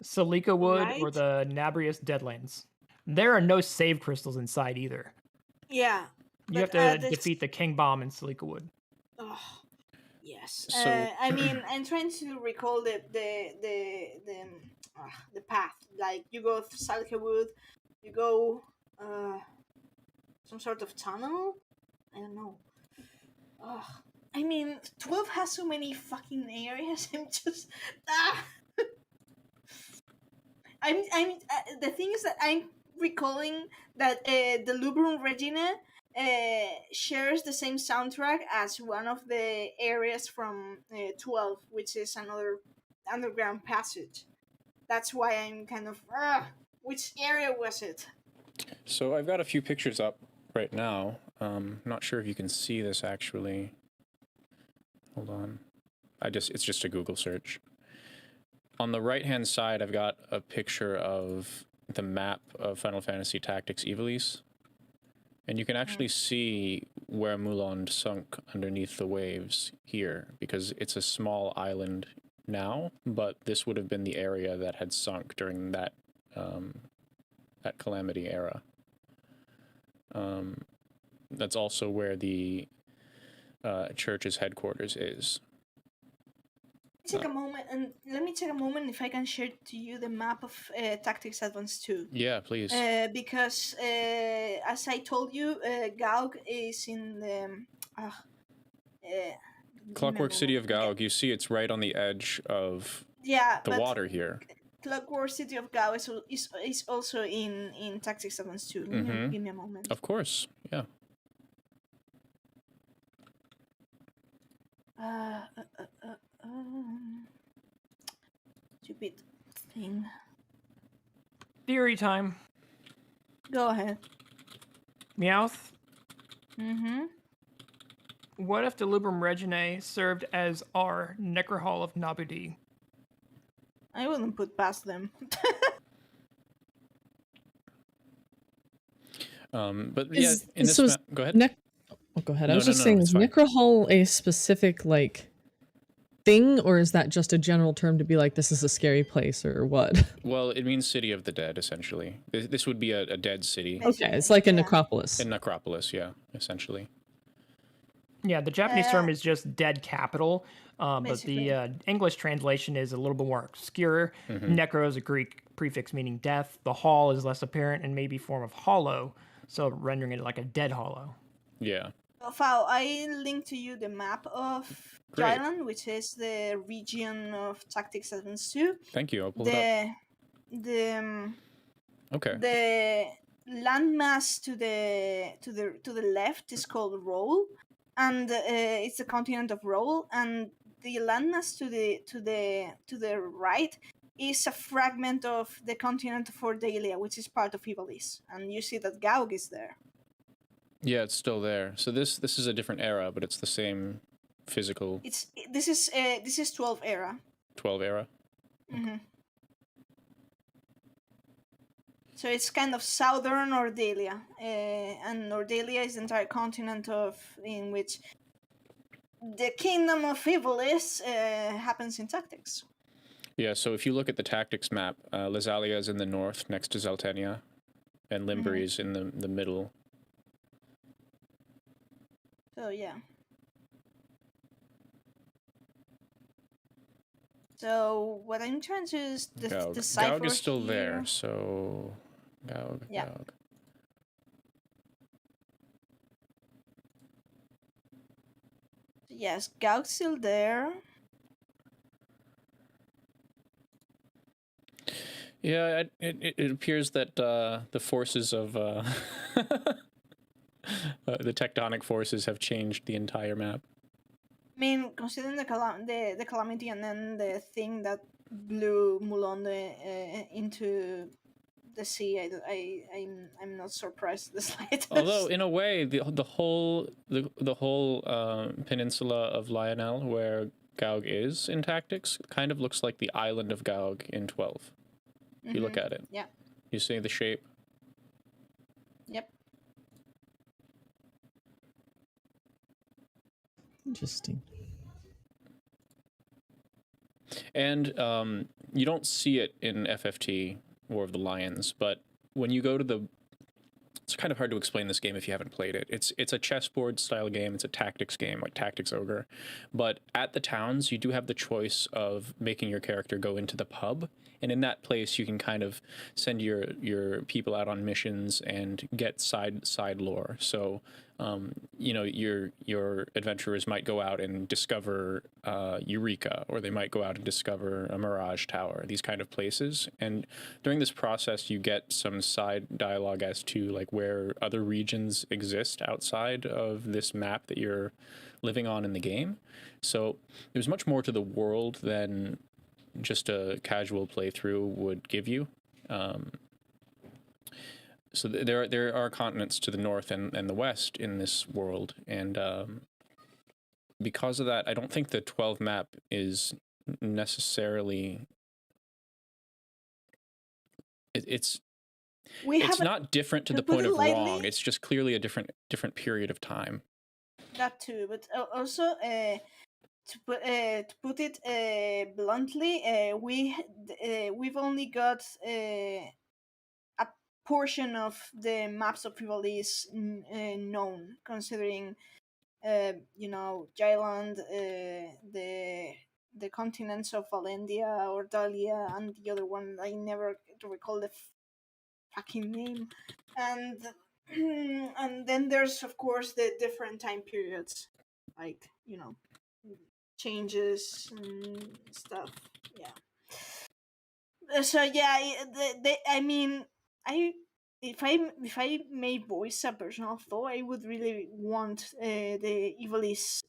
Salika Wood or Right. the Nabrius Deadlands. There are no save crystals inside either. Yeah. You have to defeat the King Bomb in Salika Wood. Oh, yes. So- I mean, I'm trying to recall the path. Like, you go through Salka Wood, you go some sort of tunnel. I don't know. I mean, 12 has so many fucking areas. I'm just I'm the thing is that I'm recalling that the Luberon Regina shares the same soundtrack as one of the areas from 12, which is another underground passage. That's why I'm kind of which area was it? So I've got a few pictures up right now. Not sure if you can see this actually. Hold on. It's just a Google search. On the right-hand side, I've got a picture of the map of Final Fantasy Tactics Ivalice. And you can actually see where Moulin sunk underneath the waves here, because it's a small island now, but this would have been the area that had sunk during that that Calamity era. That's also where the church's headquarters is. Take a moment, and let me take a moment if I can share to you the map of Tactics Advance 2. Yeah, please. Because as I told you, Gaug is in the Clockwork City of Gaug. You see, it's right on the edge of the water here. Clockwork City of Gaug is also in Tactics Advance 2. Give me a moment. Of course, yeah. Stupid thing. Theory time. Go ahead. Meowth. Mm-hmm. What if the Lubrum Reginae served as our Necrohall of Nabudi? I wouldn't put past them. But yeah, in this go ahead. Go ahead. No, I was no, just no, saying, it's is fine. Necrohall a specific thing, or is that just a general term to be like this is a scary place, or what? Well, it means City of the Dead, essentially. This would be a dead city. Okay, it's like a necropolis. A necropolis, yeah, essentially. Yeah, the Japanese term is just dead capital, but the English translation is a little bit more obscure. Necro is a Greek prefix meaning death. The hall is less apparent and maybe form of hollow, so rendering it like a dead hollow. Yeah. Fao, I linked to you the map of the island, which is the region of Tactics Advance 2. Thank you. I'll pull it up. The landmass to the left is called Roll, and it's the continent of Roll, and the landmass to the right is a fragment of the continent of Ordalia, which is part of Ivalice, and you see that Gaug is there. Yeah, it's still there. So this is a different era, but it's the same physical. This is 12 era. 12 era. Mm-hmm. So it's kind of southern Ordalia, and Ordalia is the entire continent in which the kingdom of Ivalice happens in Tactics. Yeah, so if you look at the Tactics map, Lazalia is in the north next to Zaltenia, and Limbury is in the middle. So yeah. So what I'm trying to is decipher Gaug is still here. there, so Gaug. Yes, Gaug's still there. Yeah, it appears that the forces of the tectonic forces have changed the entire map. I mean, considering the calamity and then the thing that blew Mulonde into the sea, I'm not surprised the slightest. Although in a way, the whole peninsula of Lionel, where Gaug is in Tactics, kind of looks like the island of Gaug in 12. If you look at it, yeah, you see the shape. Yep. Interesting. And you don't see it in FFT, War of the Lions, but when you go to it's kind of hard to explain this game if you haven't played it. It's a chessboard style game. It's a tactics game, like Tactics Ogre. But at the towns, you do have the choice of making your character go into the pub, and in that place, you can kind of send your people out on missions and get side lore. So, you know, your adventurers might go out and discover Eureka, or they might go out and discover a Mirage Tower. These kind of places, and during this process, you get some side dialogue as to like where other regions exist outside of this map that you're living on in the game. So there's much more to the world than just a casual playthrough would give you. so there are continents to the north and the west in this world, and because of that, I don't think the 12 map is necessarily. It's not different to the point of wrong. It's just clearly a different period of time. That too, but also to put it bluntly, we've only got a portion of the maps of Ivalice known, considering Jylland, the continents of Valendia or Dahlia, and the other one I never recall the fucking name, and and then there's of course the different time periods, like changes and stuff. Yeah. So yeah, I mean, if I may voice a personal thought, I would really want the Ivalice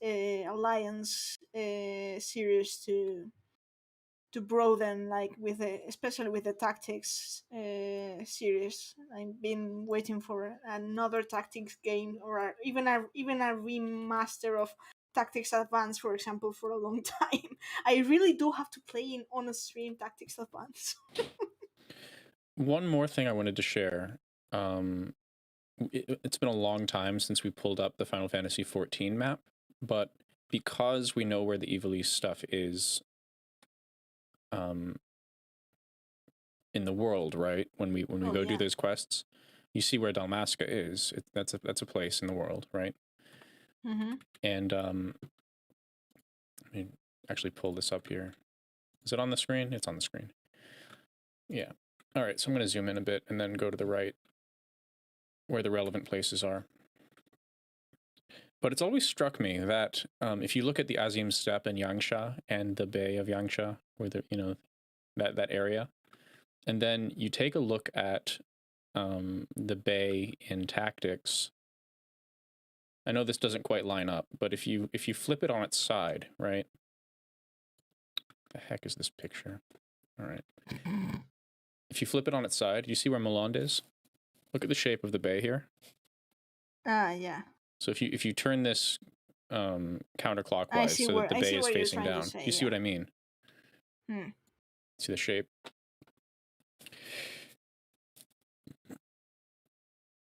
Alliance series to broaden, like especially with the tactics series. I've been waiting for another tactics game, or even a remaster of Tactics Advance, for example, for a long time. I really do have to play on a stream Tactics Advance. One more thing I wanted to share. It's been a long time since we pulled up the Final Fantasy XIV map, but because we know where the Ivalice stuff is in the world, right? When we go do those quests, you see where Dalmasca is. That's a place in the world, right? Mm-hmm. And let me actually pull this up here. Is it on the screen? It's on the screen. Yeah. All right, so I'm going to zoom in a bit and then go to the right where the relevant places are. But it's always struck me that if you look at the Azim Steppe in Yangsha and the Bay of Yangsha, where that area, and then you take a look at the bay in Tactics. I know this doesn't quite line up, but if you flip it on its side, right? The heck is this picture? All right. If you flip it on its side, you see where Melond is? Look at the shape of the bay here. Yeah. So if you turn this counterclockwise so that the bay is facing down, do you see what I mean? See the shape?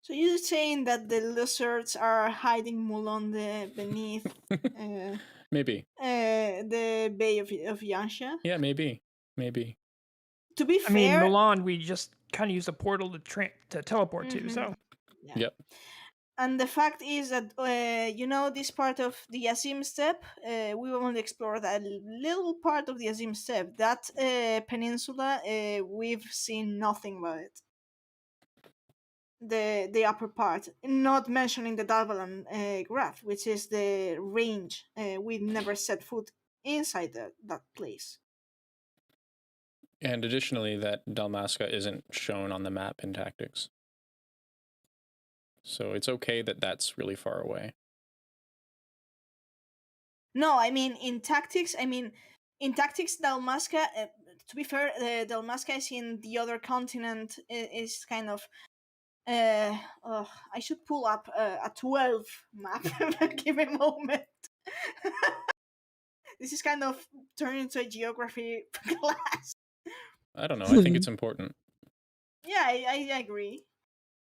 So you're saying that the lizards are hiding Molonde beneath maybe the Bay of Yangsha? Yeah, maybe. To be fair, I mean, Milan, we just kind of use a portal to teleport to, so. Yeah. Yep. And the fact is that, this part of the Azim Steppe, we only explored a little part of the Azim Steppe. That peninsula, we've seen nothing about it. The upper part, not mentioning the Dalvalan Graph, which is the range. We never set foot inside that place. And additionally, that Dalmasca isn't shown on the map in Tactics. So it's okay that that's really far away. No, I mean, in Tactics, Dalmasca, to be fair, Dalmasca is in the other continent, is kind of, I should pull up a 12 map. Give me a moment. This is kind of turned into a geography class. I don't know. I think it's important. Yeah, I agree.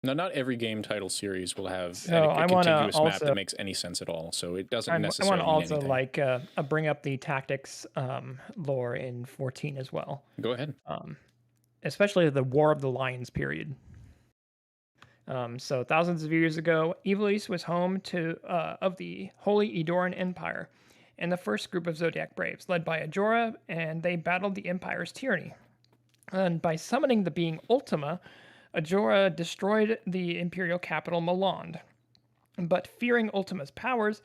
Now, not every game title series will have a contiguous map that makes any sense at all, so it doesn't necessarily mean anything. I want to also bring up the Tactics lore in 14 as well. Go ahead. Especially the War of the Lions period. So thousands of years ago, Ivalice was home of the Holy Edoran Empire and the first group of Zodiac Braves, led by Ajora, and they battled the Empire's tyranny. And by summoning the being Ultima, Ajora destroyed the imperial capital Melond. But fearing Ultima's powers,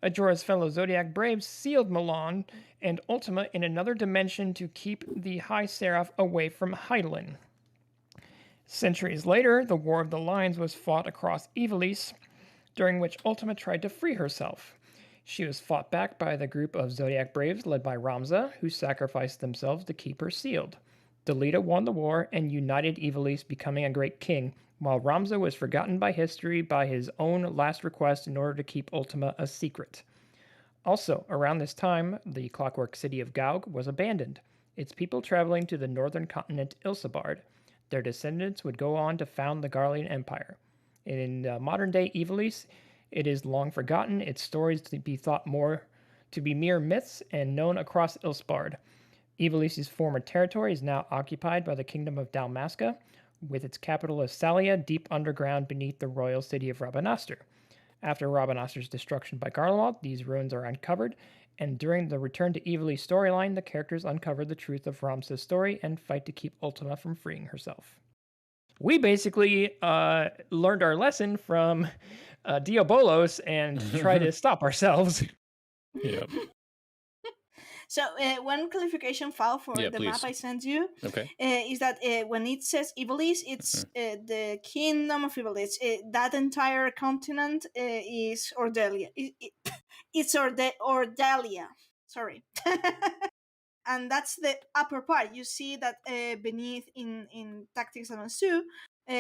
Ajora's fellow Zodiac Braves sealed Melond and Ultima in another dimension to keep the High Seraph away from Hydaelyn. Centuries later, the War of the Lions was fought across Ivalice, during which Ultima tried to free herself. She was fought back by the group of Zodiac Braves led by Ramza, who sacrificed themselves to keep her sealed. Delita won the war and united Ivalice, becoming a great king, while Ramza was forgotten by history by his own last request in order to keep Ultima a secret. Also, around this time, the clockwork city of Gaug was abandoned, its people traveling to the northern continent Ilsabard. Their descendants would go on to found the Garlean Empire. In modern-day Ivalice, it is long forgotten, its stories to be thought more to be mere myths and known across Ilsabard. Ivalice's former territory is now occupied by the Kingdom of Dalmasca, with its capital of Salia deep underground beneath the royal city of Rabanastre. After Rabanastre's destruction by Garlemald, these ruins are uncovered, and during the Return to Ivalice storyline, the characters uncover the truth of Ramsa's story and fight to keep Ultima from freeing herself. We basically learned our lesson from Diabolos and try to stop ourselves. Yep. So one clarification file for Yeah, the please. map I sent you Okay. is that when it says Ivalice, it's the Kingdom of Ivalice. That entire continent is Ordelia. It's Ordelia. Sorry. And that's the upper part. You see that beneath in Tactics Advance 2,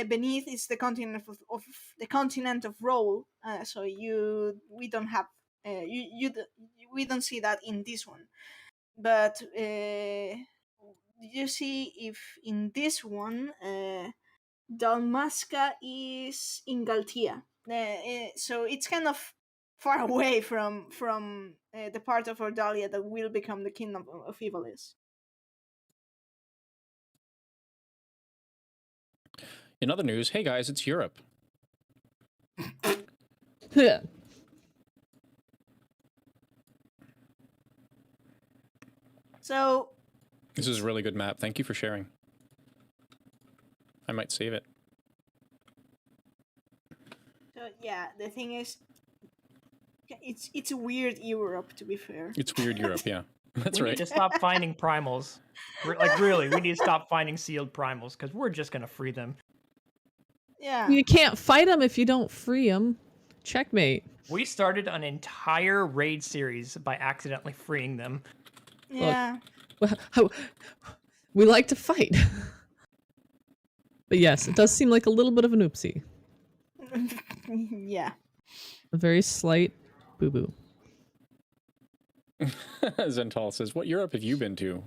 beneath is the continent of the continent of Roll. So we don't have we don't see that in this one. But you see if in this one Dalmasca is in Galtia. So it's kind of far away from the part of Ordalia that will become the Kingdom of Ivalice. In other news, hey guys, it's Europe. So This is a really good map. Thank you for sharing. I might save it. So yeah, the thing is, it's a weird Europe, to be fair. It's weird Europe, yeah. That's We right. need to stop finding primals. Like, really, we need to stop finding sealed primals, because we're just going to free them. Yeah. You can't fight them if you don't free them. Checkmate. We started an entire raid series by accidentally freeing them. Yeah. We like to fight. But yes, it does seem like a little bit of an oopsie. Yeah. A very slight boo-boo. Zental says, what Europe have you been to?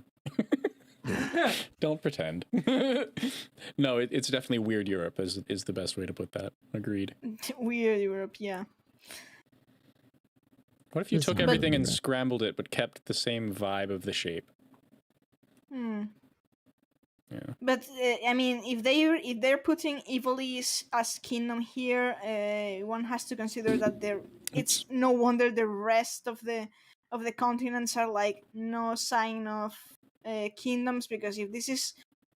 Don't pretend. No, it's definitely weird Europe is the best way to put that. Agreed. Weird Europe, yeah. What if you This took is everything and weird. scrambled it but kept the same vibe of the shape? Hmm. Yeah. But I mean, if they're putting Ivalice as kingdom here, one has to consider that it's no wonder the rest of the continents are like no sign of kingdoms, because if this is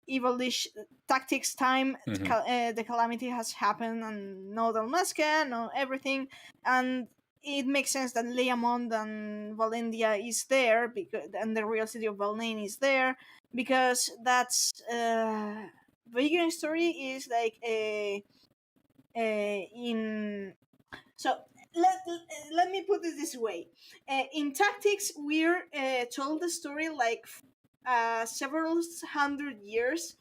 Ivalice tactics time, the calamity has happened, and no Dalmasca, no everything, and it makes sense that Leamond and Valendia is there, because and the real city of Valnain is there, because that's Vagrant story is like in. So let me put it this way: in tactics, we're told the story like several hundred years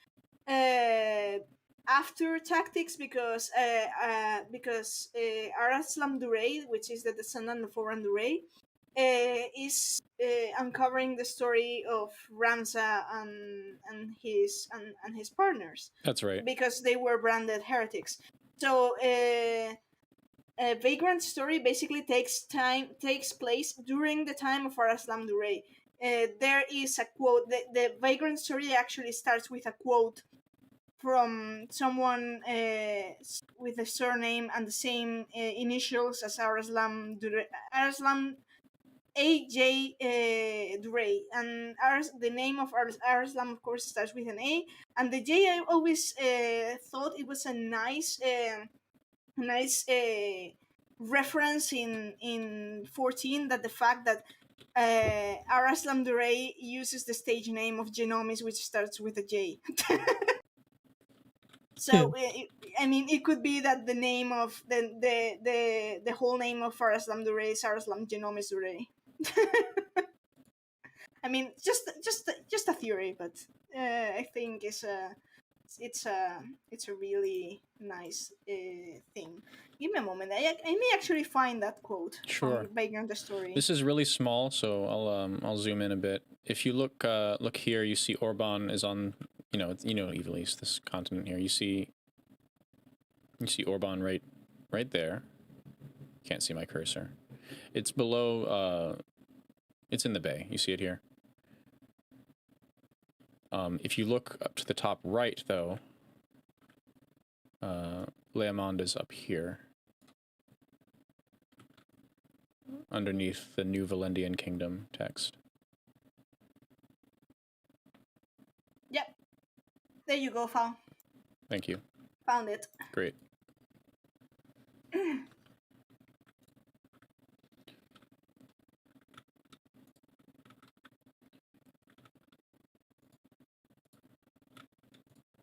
after tactics, because Araslam Durey, which is the descendant of Oran Durey, is uncovering the story of Ramza and his partners. That's right. Because they were branded heretics. So Vagrant story basically takes place during the time of Araslam Durey. There is a quote. The Vagrant story actually starts with a quote from someone with a surname and the same initials as Araslam Durey, Araslam A.J. Durey, and the name of Arslan, of course, starts with an A, and the J I always thought it was a nice reference in 14, that the fact that Arslan Durey uses the stage name of Genomis, which starts with a J. So I mean, it could be that the name of the whole name of Arslan Durey is Arslan Genomis Durey. I mean, just a theory, but I think it's a really nice thing. Give me a moment. I may actually find that quote Sure. from Background the Story. This is really small, so I'll zoom in a bit. If you look here, you see Orban is on Ivalice, this continent here. You see Orban right there. Can't see my cursor. It's below. It's in the bay. You see it here. If you look up to the top right, though, Leomond is up here, underneath the New Valendian Kingdom text. Yep. There you go, Fal. Thank you. Found it. Great.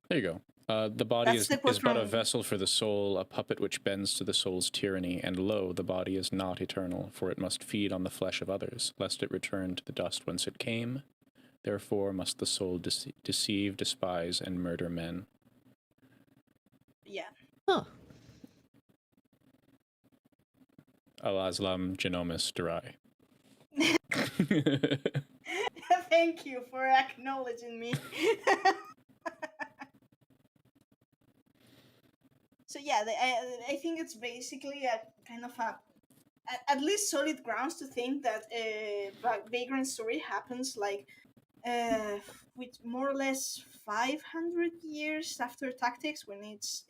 There you go. The body That's the is but a portrayal. vessel for the soul, a puppet which bends to the soul's tyranny, and lo, the body is not eternal, for it must feed on the flesh of others, lest it return to the dust whence it came. Therefore must the soul deceive, despise, and murder men. Yeah. Huh. Al-Aslam Genomus Durai. Thank you for acknowledging me. So yeah, I think it's basically a kind of at least solid grounds to think that Vagrant Story happens like with more or less 500 years after Tactics, when it's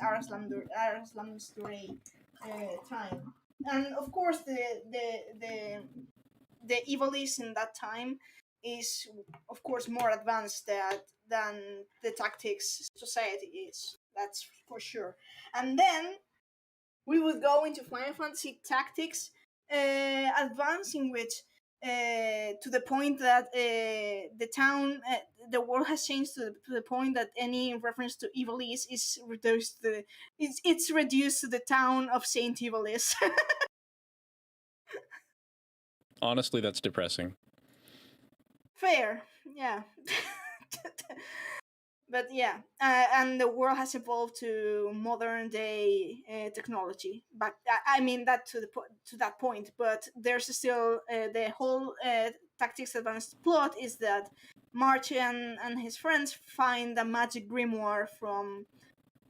Arslan's Story time, and of course the Ivalice in that time is of course more advanced than the Tactics society is. That's for sure. And then we would go into Final Fantasy Tactics advancing which to the point that the town, the world has changed to the point that any reference to Ivalice is reduced to it's reduced to the town of Saint Ivalice. Honestly, that's depressing. Fair, yeah. But yeah, and the world has evolved to modern day technology. But I mean that to that point. But there's still the whole Tactics Advanced plot is that March and his friends find a magic grimoire from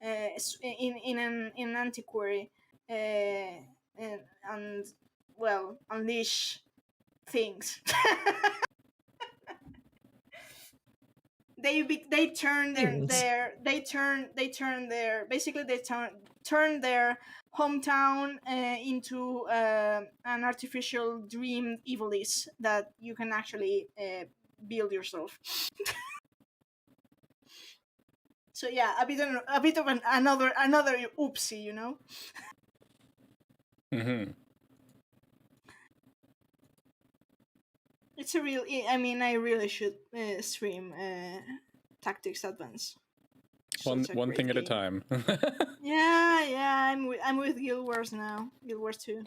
in an antiquary, and well, unleash things. They turn their hometown into an artificial dream Ivalice that you can actually build yourself. So yeah, a bit of another oopsie, you know. Mm-hmm. It's a real. I mean, I really should stream Tactics Advance. One thing at a time. Yeah. I'm with Guild Wars now. Guild Wars 2.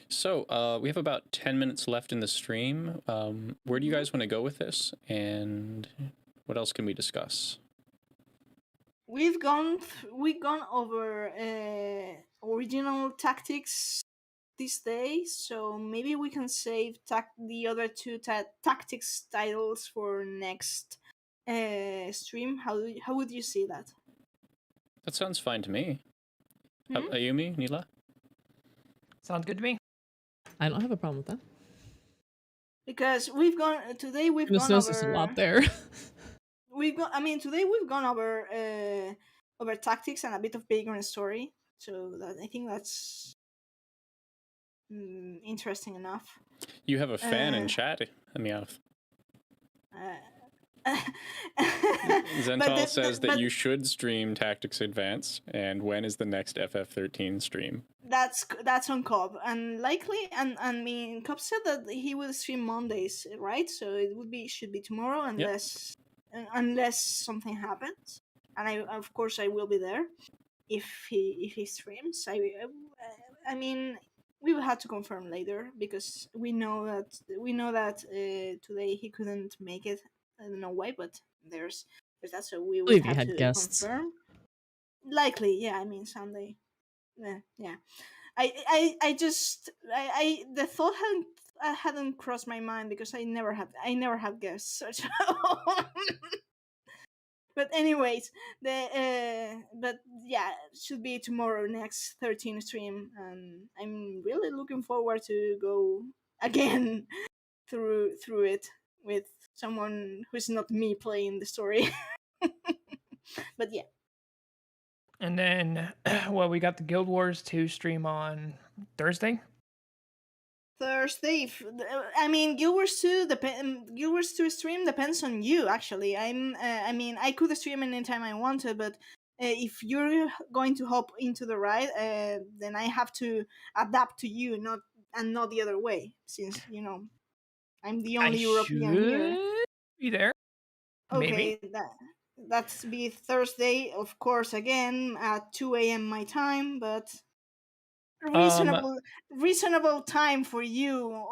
So we have about 10 minutes left in the stream. Where do you guys want to go with this, and what else can we discuss? We've gone over original Tactics this day, so maybe we can save the other two Tactics titles for next stream. How would you see that? That sounds fine to me. Ayumi, Nila? Sounds good to me. I don't have a problem with that. Because we've gone There's a lot there. Today we've gone over over Tactics and a bit of Vagrant Story, so I think that's interesting enough. You have a fan in chat, Meowth. Zental says that you should stream Tactics Advance, and when is the next FF13 stream? That's on Cobb, and likely, and I mean, Cobb said that he will stream Mondays, right? So it should be tomorrow, unless something happens, and of course I will be there if he streams. I mean, we will have to confirm later because we know that today he couldn't make it I don't know why, but there's that. So we I would believe you have had to guests. confirm. Likely, yeah. I mean, Sunday. Yeah. The thought hadn't crossed my mind because I never had guests. So but anyways, but yeah, should be tomorrow next 13 stream, and I'm really looking forward to go again through it with someone who's not me playing the story. But yeah. And then, well, we got the Guild Wars 2 stream on Thursday. Thursday. I mean, Guild Wars 2 stream depends on you. Actually, I mean, I could stream anytime I wanted, but if you're going to hop into the ride, then I have to adapt to you, not the other way. Since I'm the only European here. Be there. Okay, Maybe. that's be Thursday, of course, again at 2 a.m. my time, but reasonable time for you,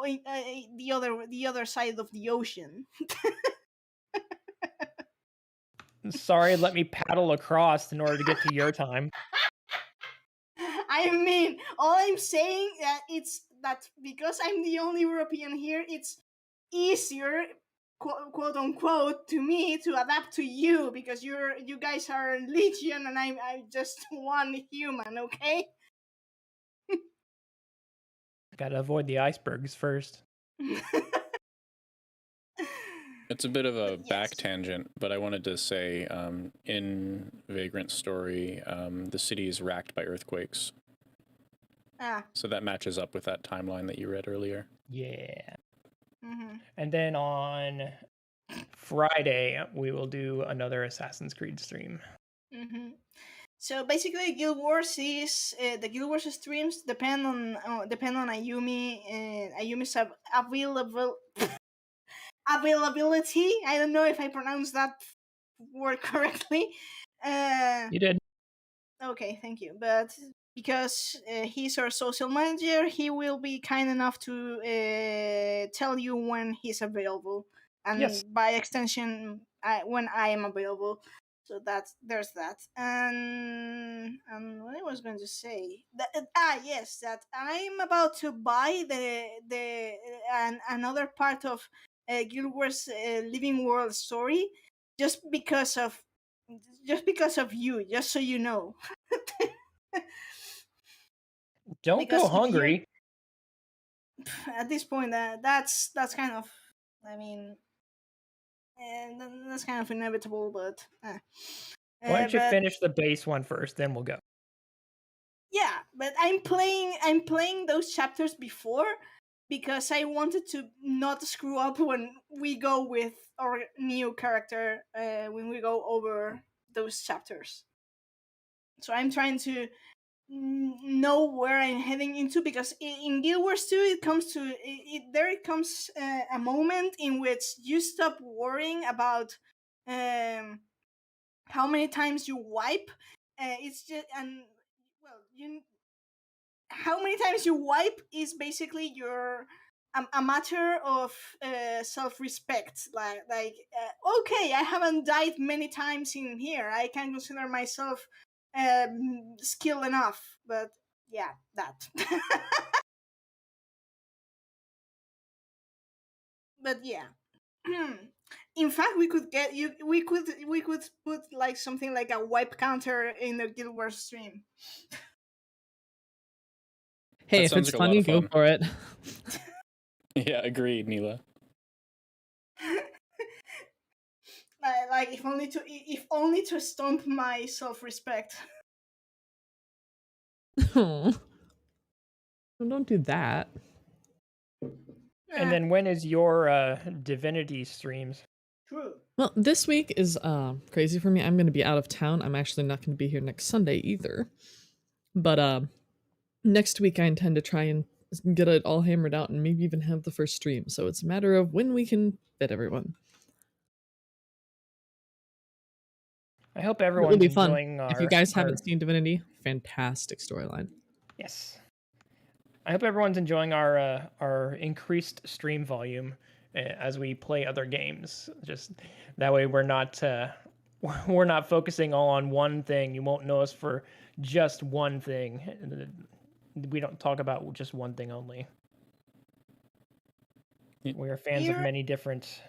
the other side of the ocean. Sorry, let me paddle across in order to get to your time. I mean, all I'm saying it's that because I'm the only European here, it's easier, quote unquote, to me to adapt to you because you guys are legion and I'm just one human. Okay. Gotta avoid the icebergs first. It's a bit of a But back yes. tangent, but I wanted to say in Vagrant's story, the city is racked by earthquakes. So that matches up with that timeline that you read earlier. Yeah. Mm-hmm. And then on Friday, we will do another Assassin's Creed stream. Mm-hmm. So basically, Guild Wars is the Guild Wars streams depend on Ayumi and Ayumi's availability. I don't know if I pronounced that word correctly. You did. Okay, thank you. But because he's our social manager, he will be kind enough to tell you when he's available, and Yes. by extension, when I am available. So there's that. And what I was going to say yes, that I'm about to buy the another part of Guild Wars Living World story just because of you, just so you know. Don't Because go if hungry. at this point, that's kind of, I mean, that's kind of inevitable. But Why don't you but finish the base one first, then we'll go. yeah, but I'm playing those chapters before because I wanted to not screw up when we go with our new character when we go over those chapters. So I'm trying to know where I'm heading into, because in Guild Wars 2 it comes a moment in which you stop worrying about how many times you wipe. It's just how many times you wipe is basically a matter of self-respect. Okay, I haven't died many times in here, I can consider myself skilled enough. But yeah, that. But yeah. In fact, we could put like something like a wipe counter in the Guild Wars stream. Hey, That if sounds it's like a lot funny, of go fun. for it. Yeah, agreed, Neela. Like if only to stomp my self-respect. Oh. Well, don't do that. And then when is your Divinity streams? True. Well, this week is crazy for me. I'm going to be out of town. I'm actually not going to be here next Sunday either. But next week I intend to try and get it all hammered out and maybe even have the first stream. So it's a matter of when we can fit everyone. I hope It will everyone's be fun. enjoying If you guys haven't seen Divinity, fantastic storyline. Yes. I hope everyone's enjoying our increased stream volume. as we play other games. Just that way we're not focusing all on one thing. You won't know us for just one thing. We don't talk about just one thing only. We are fans of many different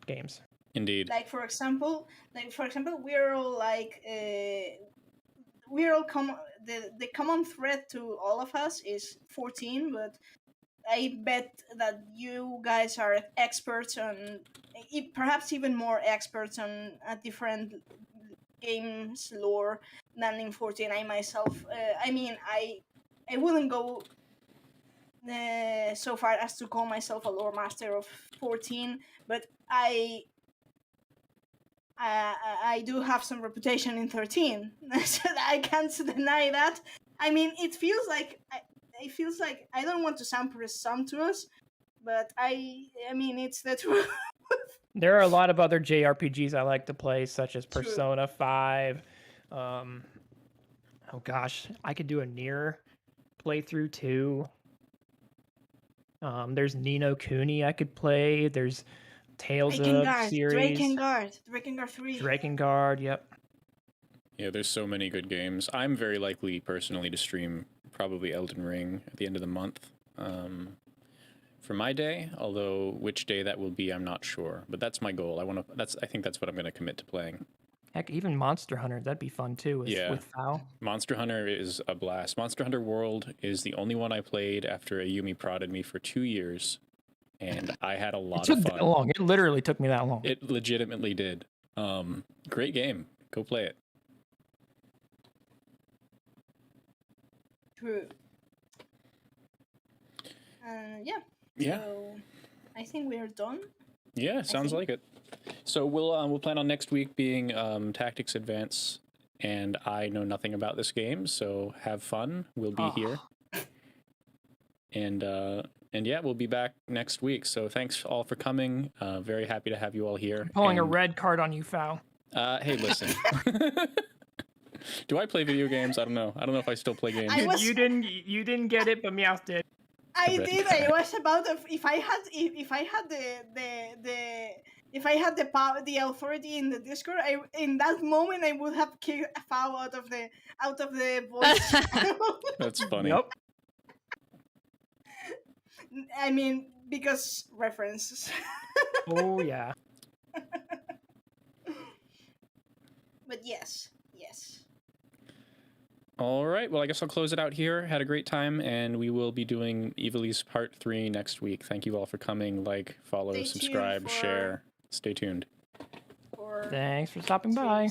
games. Indeed. Like for example, we're all like we're all the common thread to all of us is 14, but I bet that you guys are experts on, perhaps even more experts on a different games lore than in 14. I myself, I wouldn't go so far as to call myself a lore master of 14, but I do have some reputation in 13, so I can't deny that. I mean, it feels like I don't want to sound presumptuous, but I mean it's the truth. There are a lot of other JRPGs I like to play, such as True. Persona 5. Oh gosh, I could do a Nier playthrough too. There's Nino Kuni I could play. There's Tales of series. Drakengard 3. Drakengard, yep. Yeah, there's so many good games. I'm very likely personally to stream probably Elden Ring at the end of the month for my day, although which day that will be I'm not sure, but that's my goal. I think that's what I'm going to commit to playing. Heck, even Monster Hunter, that'd be fun too with Fowl. Monster Hunter is a blast. Monster Hunter World is the only one I played after Ayumi prodded me for 2 years, and I had a lot of fun. It took that long. It literally took me that long. It legitimately did. Great game. Go play it. True. Yeah. So I think we are done. Yeah, sounds like it. So we'll plan on next week being Tactics Advance, and I know nothing about this game, so have fun. We'll be here. And yeah, we'll be back next week. So thanks all for coming. Very happy to have you all here. I'm pulling a red card on you, Fowl. Hey, listen. Do I play video games? I don't know. I don't know if I still play games. You didn't get it, but Meowth did. I did. I was about to, if I had the authority in the Discord, in that moment I would have kicked Fowl out of the voice. That's funny. Nope. I mean, because references. Oh yeah. But yes. All right. Well, I guess I'll close it out here. Had a great time, and we will be doing Ivalice Part 3 next week. Thank you all for coming. Like, follow, subscribe, share. Stay tuned. Thanks for stopping by.